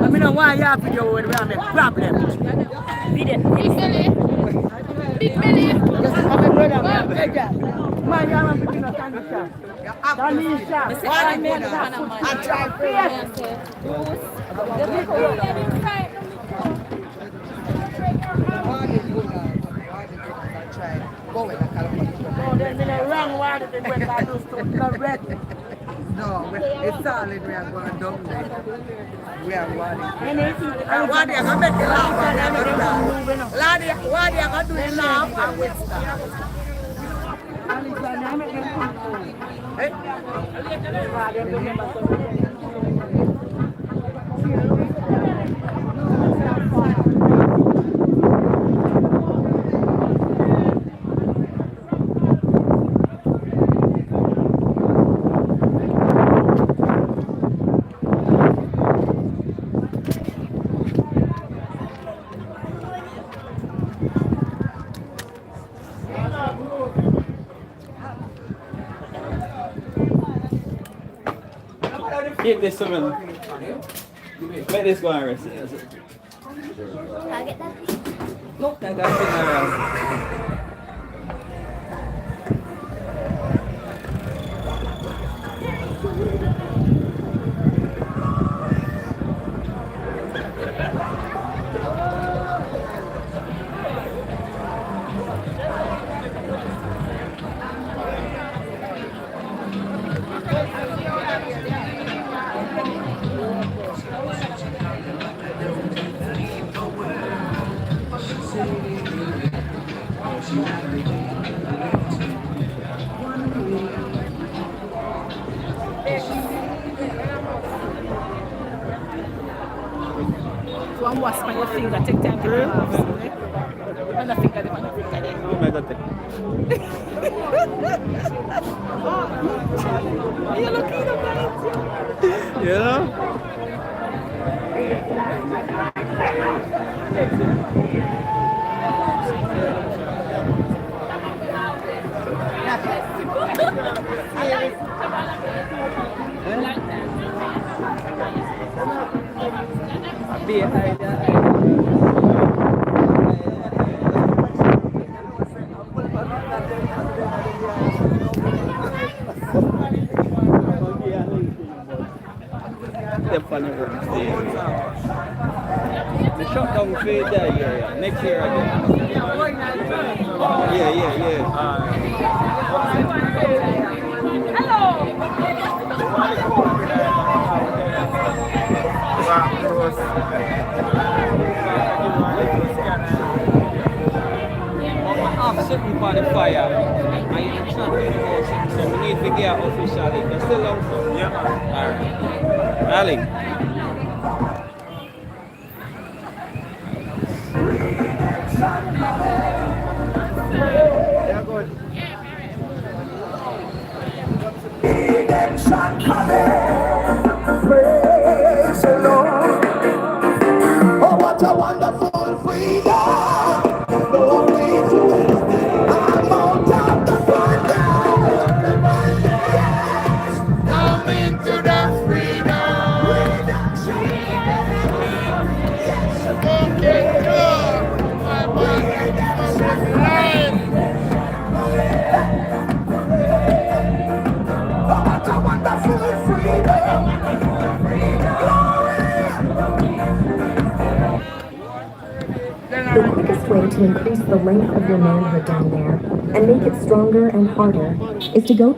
I mean, why you have to do with me problem? Big belly. Big belly. Yes, I'm a brother. Man, you have to be in a condition. Tanisha. Why you make that food? I try first. No, then in the wrong water, they went by those two correct. No, it's solid. We are going down there. We are going. What are you going to make it laugh? Ladi, what are you going to do it laugh and with stuff? Keep this woman. Let this go and rest it. Can I get that, please? No, I got to around. So I'm washing my finger, take time to do it. And I think I don't think I Oh my God. You're looking at You know? shut down for that area. Next year again. Yeah. I've sitting by the fire. I am trying to so we need to get officially. They're still on for. Yeah, man. Alright. Ali. Yeah, good. Redemption coming. Praise the Lord. Oh, what a wonderful freedom. Glory to His name. I'm out of the bondage. Come into the freedom. Okay, good. My body is alive. What a wonderful freedom. The quickest way to increase the length of your manhood down there and make it stronger and harder is to go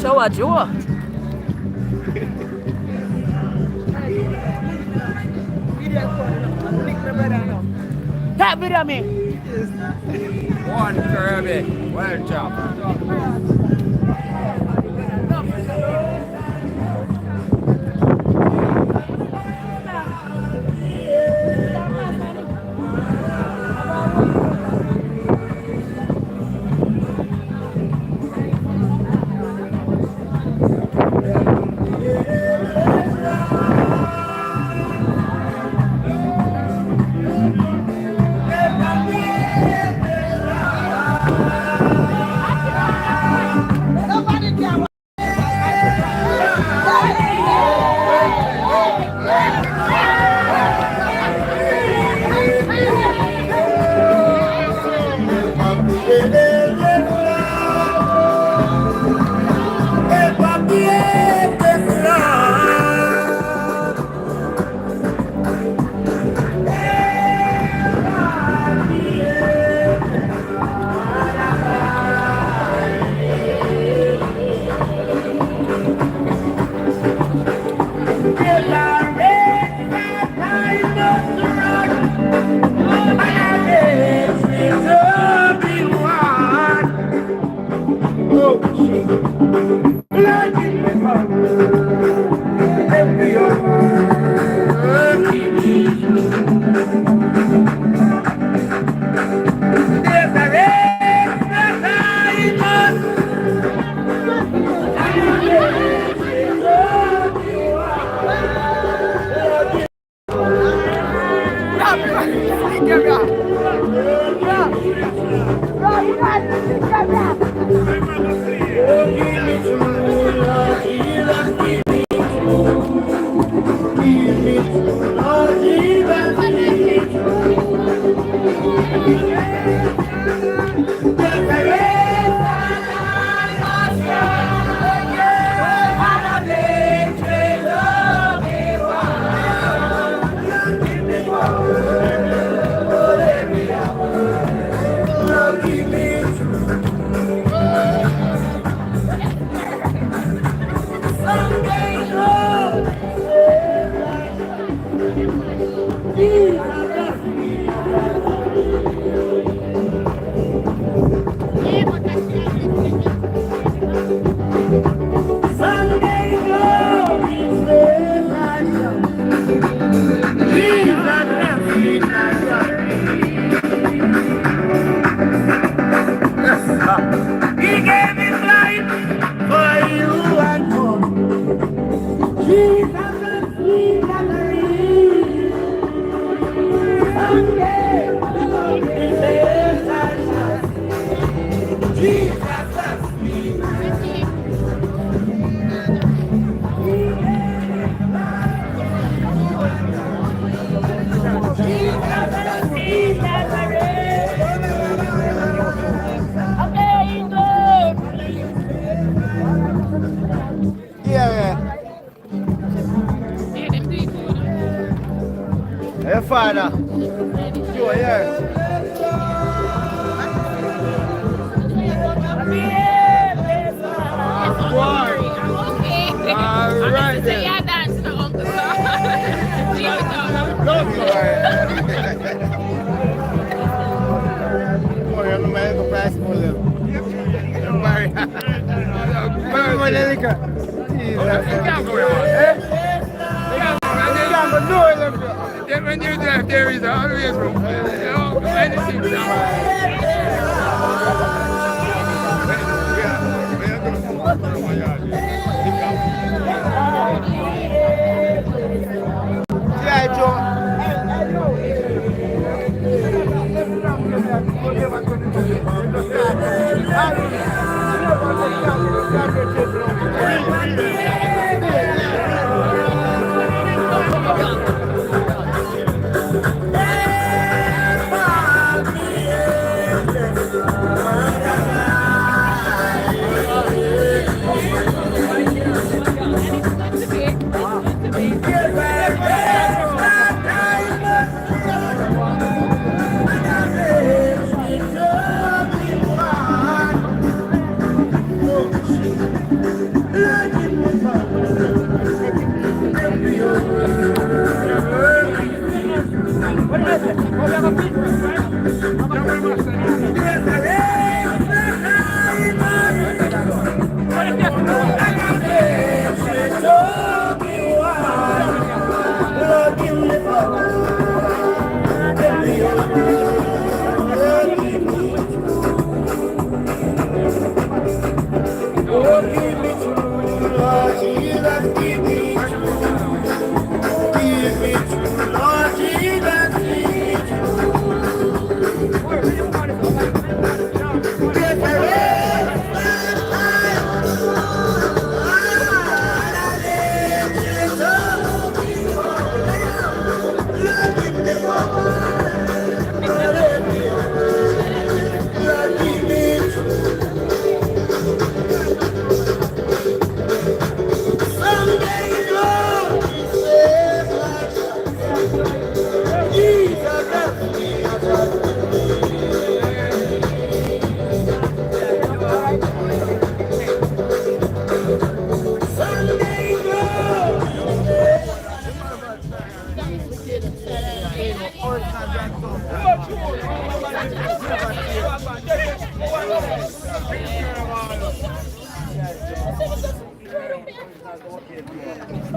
Show a jaw. That video me. One Kirby. Well job. Lord, give me power. Every word, give me there's a race that I must. He gave his life for you and for Jesus and sweet memory. Someday, he says, I shall see Jesus and sweet memory. He gave his life for you and for Jesus and sweet memory. Hey, Father. You are here. All right. Then. You're dancing, Uncle. Don't worry. Oh, you're the man who passed for them. Barry. Barry, my liquor. Jesus. You can't go around. When you drive, there is always room. You know, anything. Yeah, Joe.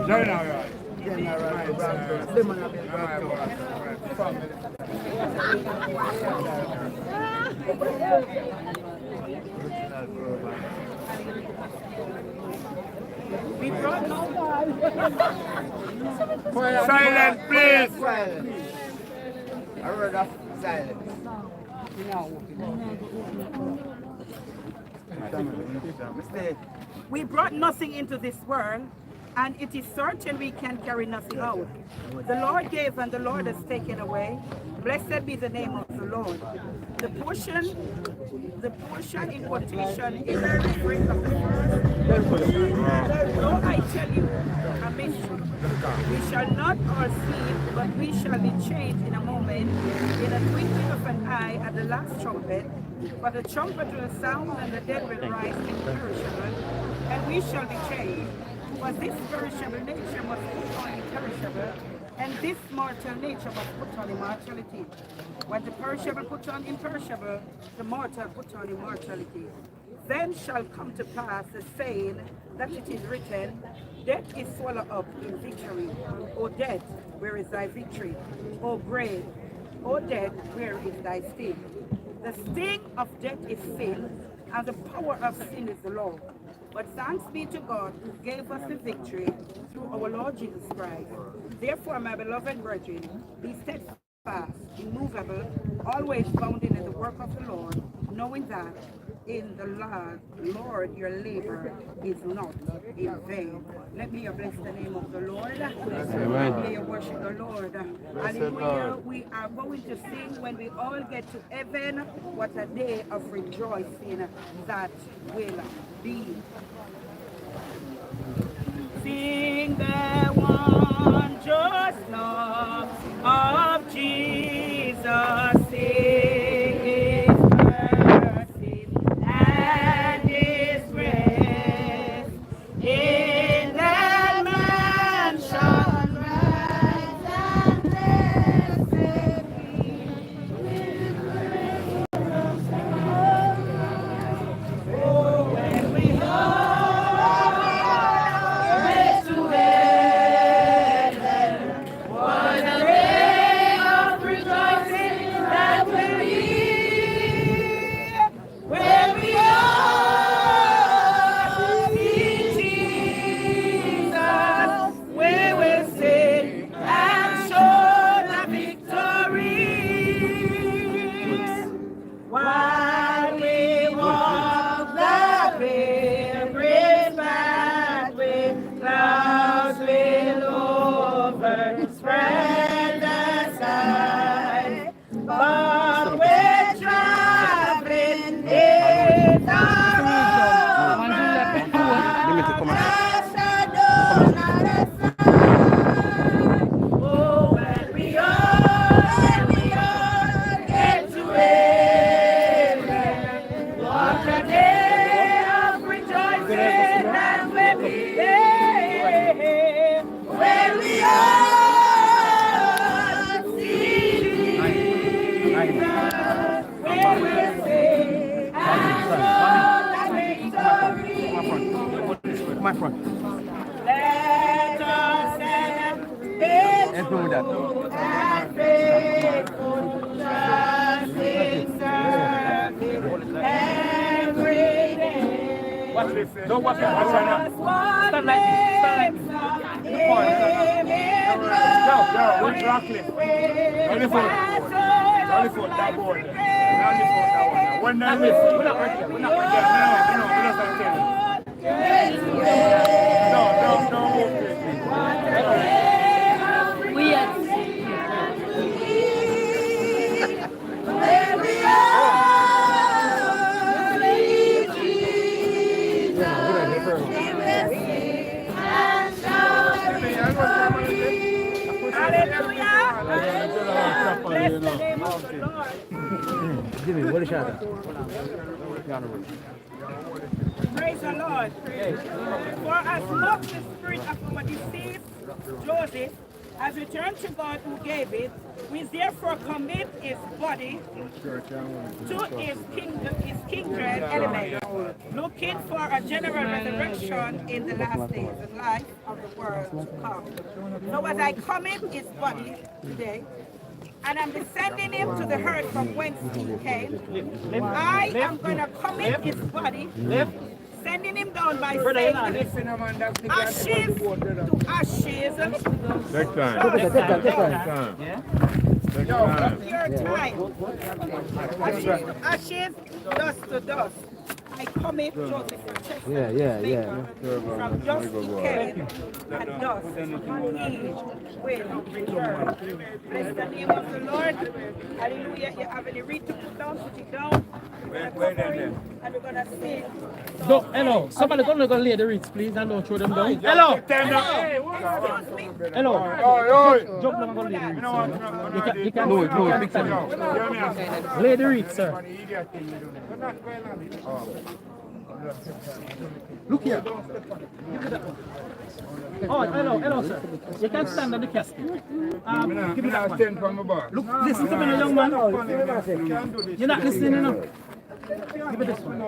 General. Silent, please. I heard of silence. We brought nothing into this world, and it is certain we can carry nothing out. The Lord gave and the Lord has taken away. Blessed be the name of the Lord. The portion in quotation is a reference of the verse. Though I tell you a mystery, we shall not all sleep, but we shall be changed in a moment, in a twinkling of an eye at the last trumpet. For the trumpet will sound, and the dead will rise imperishable, and we shall be changed. For this perishable nature must put on imperishable, and this mortal nature must put on immortality. When the perishable put on imperishable, the mortal put on immortality. Then shall come to pass the saying that it is written, Death is swallowed up in victory. O death, where is thy victory? O grave, O death, where is thy sting? The sting of death is sin, and the power of sin is the law. But thanks be to God who gave us the victory through our Lord Jesus Christ. Therefore, my beloved brethren, be steadfast, immovable, always bounding in the work of the Lord, knowing that in the Lord your labor is not in vain. Let me bless the name of the Lord. May you worship the Lord. Hallelujah. We are going to sing when we all get to heaven. What a day of rejoicing that will be. Sing the wondrous love of Jesus. Sing his mercy and his grace. In that mansion rise and blessed be. Oh, when we while we walk the pilgrim's pathway, clouds will overspread the sky. But we're traveling in the road, oh, when we all get to heaven, what a day of rejoicing that will be there, when we all see Jesus, we will sing and show the victory. My front. Let us stand faithful and faithful, trusting, serving every day. Watch this. Don't watch it. Watch it now. Stand like this. Stand like this. Yo, what's Rockcliffe? Only foot. Only foot. That board. Only foot. That one. When I miss, we're not right there. We're not right there. No, we're not telling you. No, don't move this. We are. Bless the name of the Lord. Jimmy, what is that? Praise the Lord. For as much the spirit of our deceased Joseph, has returned to God who gave it, we therefore commit his body to his kindred element, looking for a general resurrection in the last days, the life of the world to come. So as I commit his body today, and I'm descending him to the earth from whence he came, I am going to commit his body, sending him down by faith, ashes to ashes, Next time. your time, ashes to ashes, dust to dust. I commit Joseph from from dust he came, and dust he will return. Bless the name of the Lord. Hallelujah. You have any read to put down, put it down. We're going to cover it, and we're going to sing. Hello, somebody gonna lay the reeds, please, and don't throw them down. Hello! Hello! Jump down and go lay the reeds. You can do it, lay the reeds, sir. Look here. Oh, hello, sir. You can stand on the casket. Give me that one. Look, listen to me, young man. You're not listening enough. Give me this one.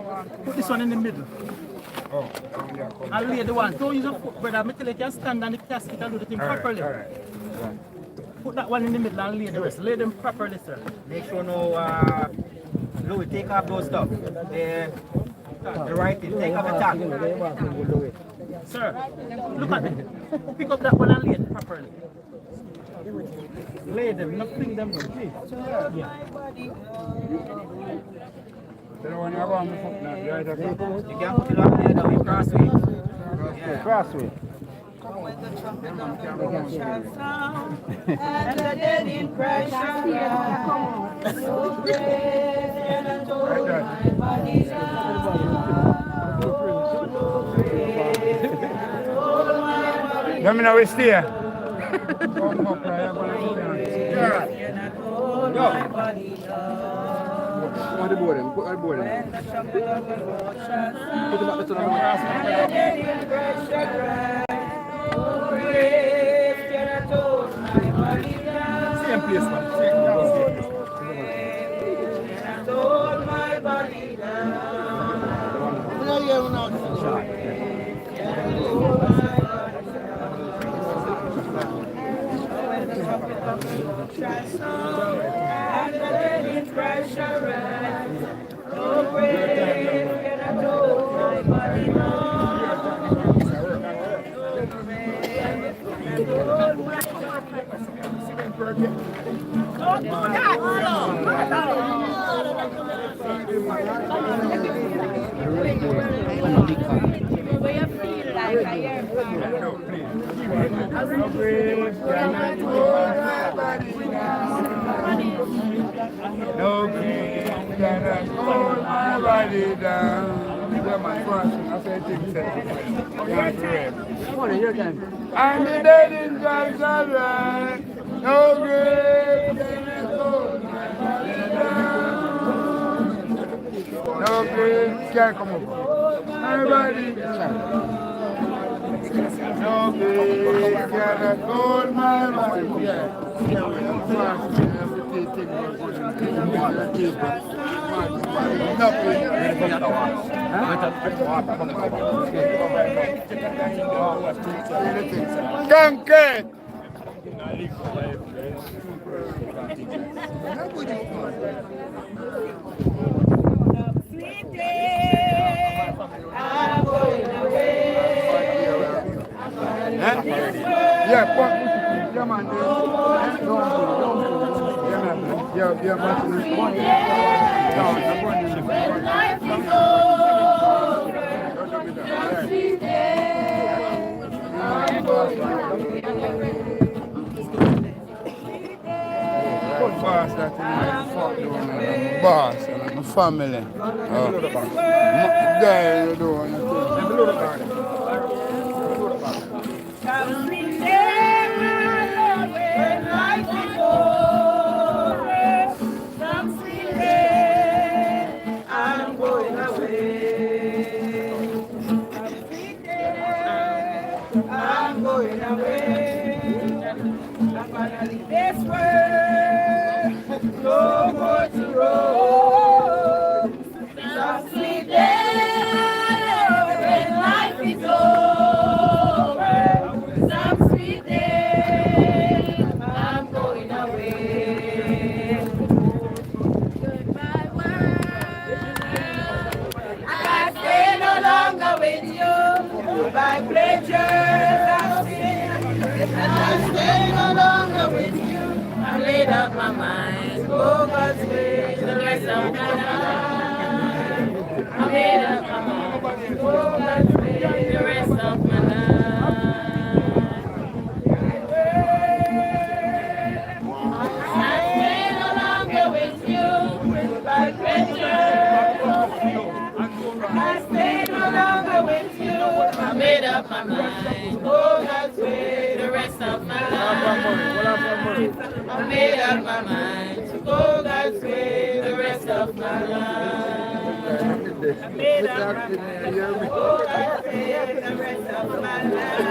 Put this one in the middle. I'll lay the one. Don't use your foot, brother. You can stand on the casket and do the thing properly. Put that one in the middle and lay the rest. Lay them properly, sir. Make sure Louis, take off those stuff. The writing, take off the tag. Sir, look at me. Pick up that one and lay it properly. Lay them, not fling them down, please. Yeah. You can put it on the other way, crossway. Crossway. When the trumpet of the Lord shall sound, and the dead in Christ shall rise, so great and adore my body down. So great and adore my body down. Let me know we stay. And adore my body down. Put the board in. When the trumpet of the Lord shall sound, and the dead in Christ shall rise. Same place, man. No grief can hold my body down. Yeah, my friend, I said your time. And the dead in God's right. No grief can hold my body down. No grief can come up. My body down. No grief can hold my body down. Conquered. Yeah, man. Yeah, man. Boss, that is my fuck doing, boss, and my family. There you do finally this world, no more to roam. Some sweet day when life is over. Some sweet day I'm going away. Goodbye world, I stay no longer with you. Goodbye pleasures, I stay no longer with you. I made up my mind, go God's way, the rest of my life. I made up my mind, go God's way, the rest of my life. I stay no longer with you, goodbye pleasures. I stay no longer with you. I made up my mind, go God's way, the rest of my life. I made up my mind to go God's way, the rest of my life. I made up my mind to go God's way, the rest of my life.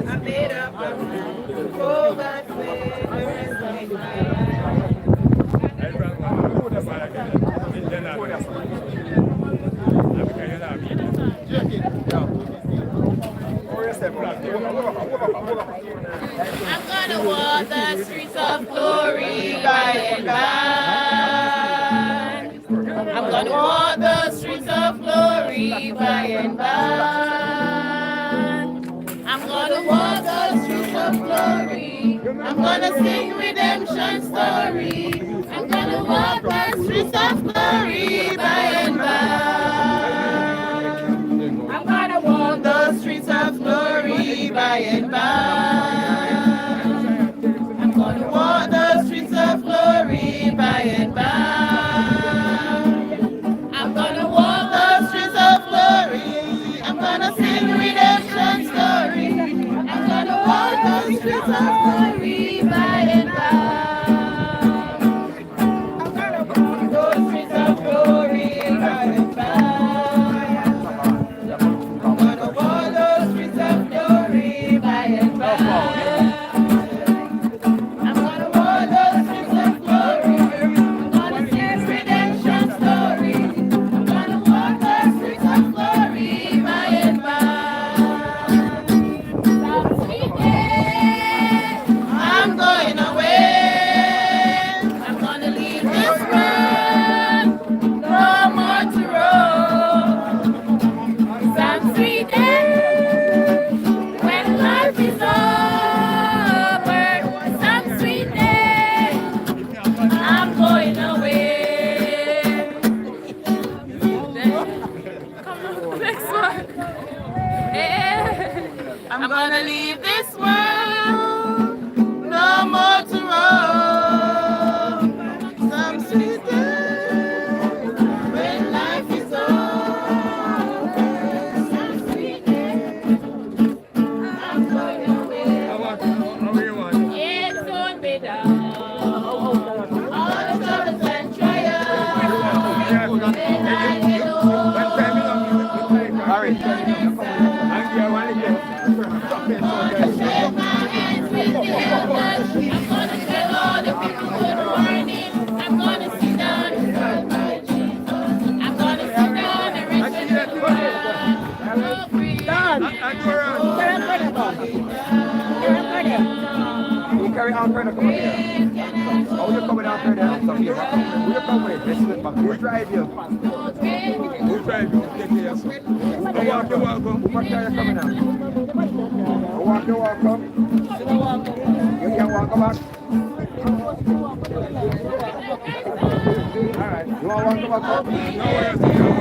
I made up my mind to go God's way, the rest of my I'm gonna walk the streets of glory by and by. I'm gonna walk the streets of glory by and by. I'm gonna walk the streets of glory. I'm gonna sing redemption story. I'm gonna walk the streets of glory by and by. I'm gonna walk the streets of glory by and by. I'm gonna walk the streets of glory by and by. I'm gonna walk the streets of glory. I'm gonna sing redemption story. I'm gonna walk the streets of glory by and by. I'm gonna walk the streets of glory by and by. I'm gonna walk the streets of glory by and by. I'm gonna walk the streets of glory. I'm gonna sing redemption story. I'm gonna walk the streets of glory by and by. Some sweet day, I'm going away. I'm gonna leave this world, no more to roam. Some sweet day, when life is over. Some sweet day, I'm going away. Next one. I'm gonna leave this world, no more to roam. Some sweet day, when life is over. Some sweet day, I'm going away. It won't be done. All the troubles and trials, when I get old. Shake my hands with the elders. I'm gonna tell all the people good morning. I'm gonna sit down and serve my Jesus. I'm gonna sit down and receive the word. You carry on further, come up here. Oh, you're coming out further. Come here. We're coming. This is it, man. We'll drive you. We'll drive you. Take care. You're welcome. What time are you coming out? You're welcome. You can walk back. Alright. You want to walk back? No, we're all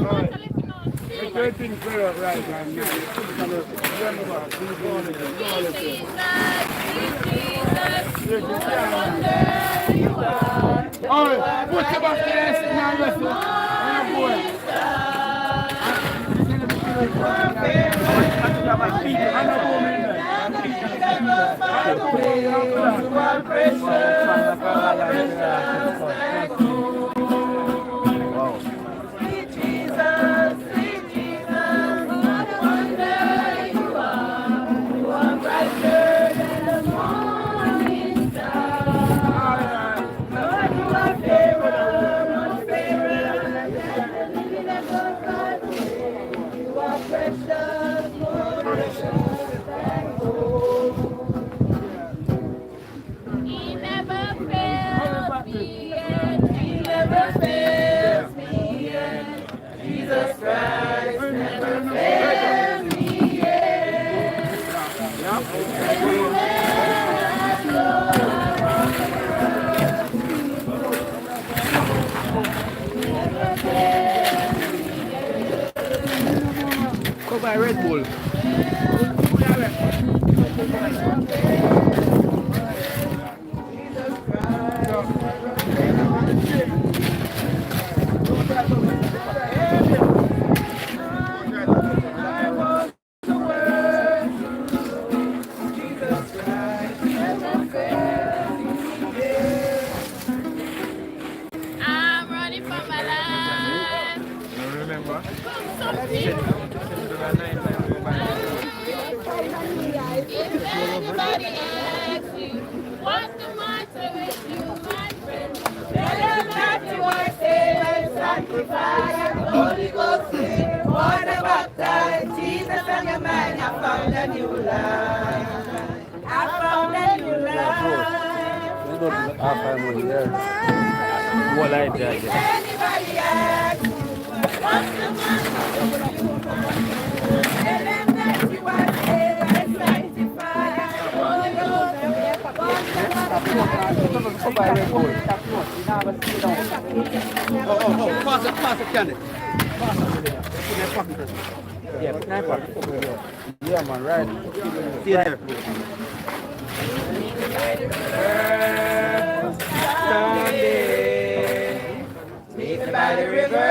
right. Everything clear up right now. Alright, put your back to the signal, listen. Go buy Red Bull. I'm running for my life. You remember? If anybody asks you what's the matter with you, my friend, tell them that you are saved and sanctified. Holy Ghost filled, water baptized, Jesus and your man, I found a new life. I found a new life. What I did. If anybody asks you what's the matter with you, tell them that you are saved and sanctified. Holy Ghost filled, water Pass the candy. Yeah, sniper. Yeah, man, right. Theater. Sunday, meet me by the river,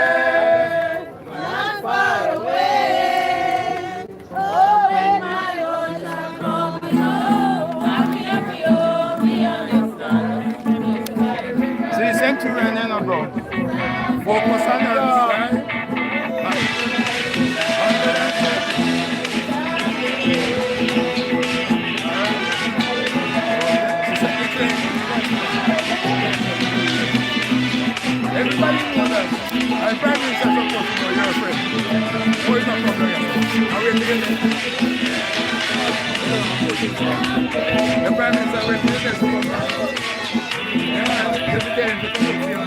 not far away. Oh, when my Lord shall come, walk me up the sun. See, Centurion and bro. Focus on her, right? Everybody knows that. I Prime Minister supposed to know you're a friend. Who is not from there? Are we together? The Prime Minister went to the next one. Yeah, let me tell him to come to you.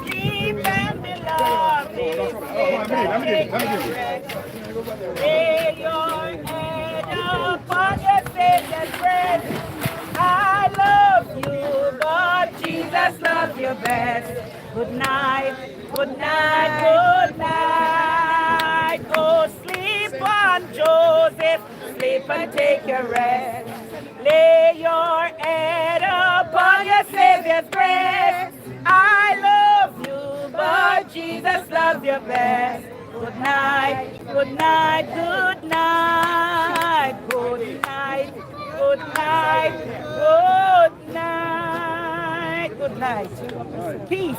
Keep Lay your head upon your Savior's breast. I love you, but Jesus loves you best. Good night, good night, good night. Oh, sleep on Joseph, sleep and take your rest. Lay your head upon your Savior's breast. I love you, but Jesus loves you best. Good night, good night, good night, good night, good night, good night, good night. Peace.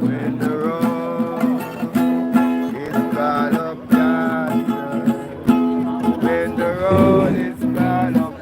When the road is gone up yonder, when the road is gone up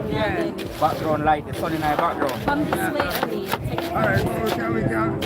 yeah. Background light, the sun in our background. Come this way, please. Alright, so we can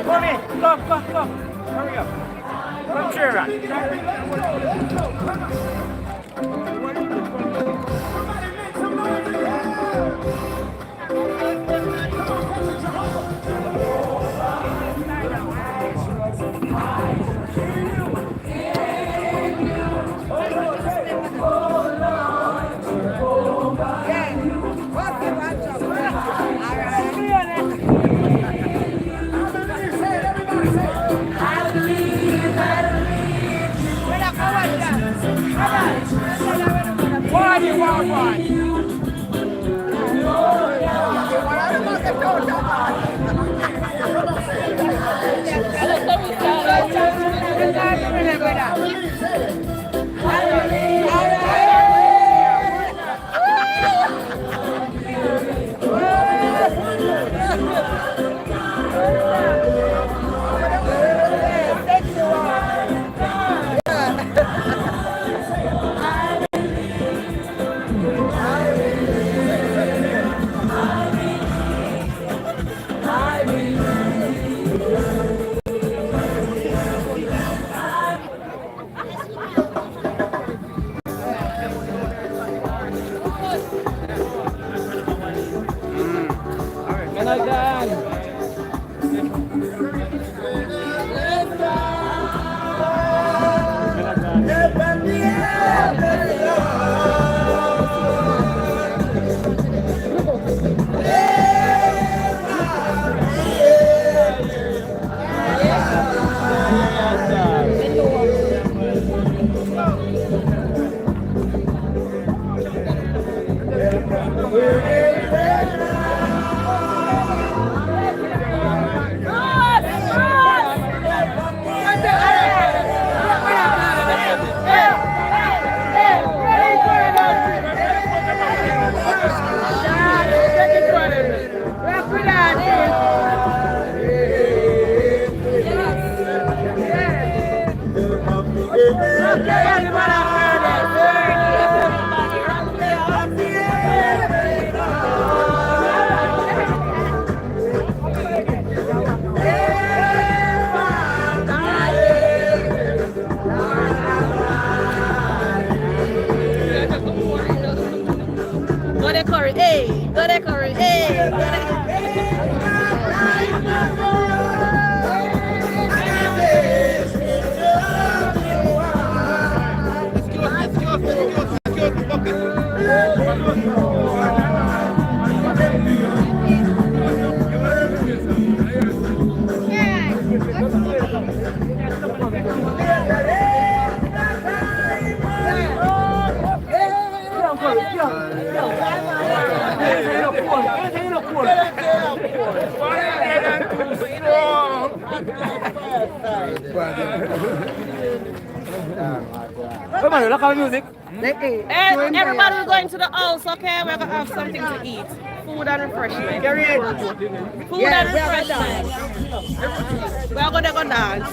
Come in, come. Hurry up. Come, Sharon. I believe. Go there, Corey. Hey, go there, Corey. Hey, go there. Music. Everybody will go into the house, okay? We're going to have something to eat. Food and refreshment. Food and refreshment. We're going to go dance.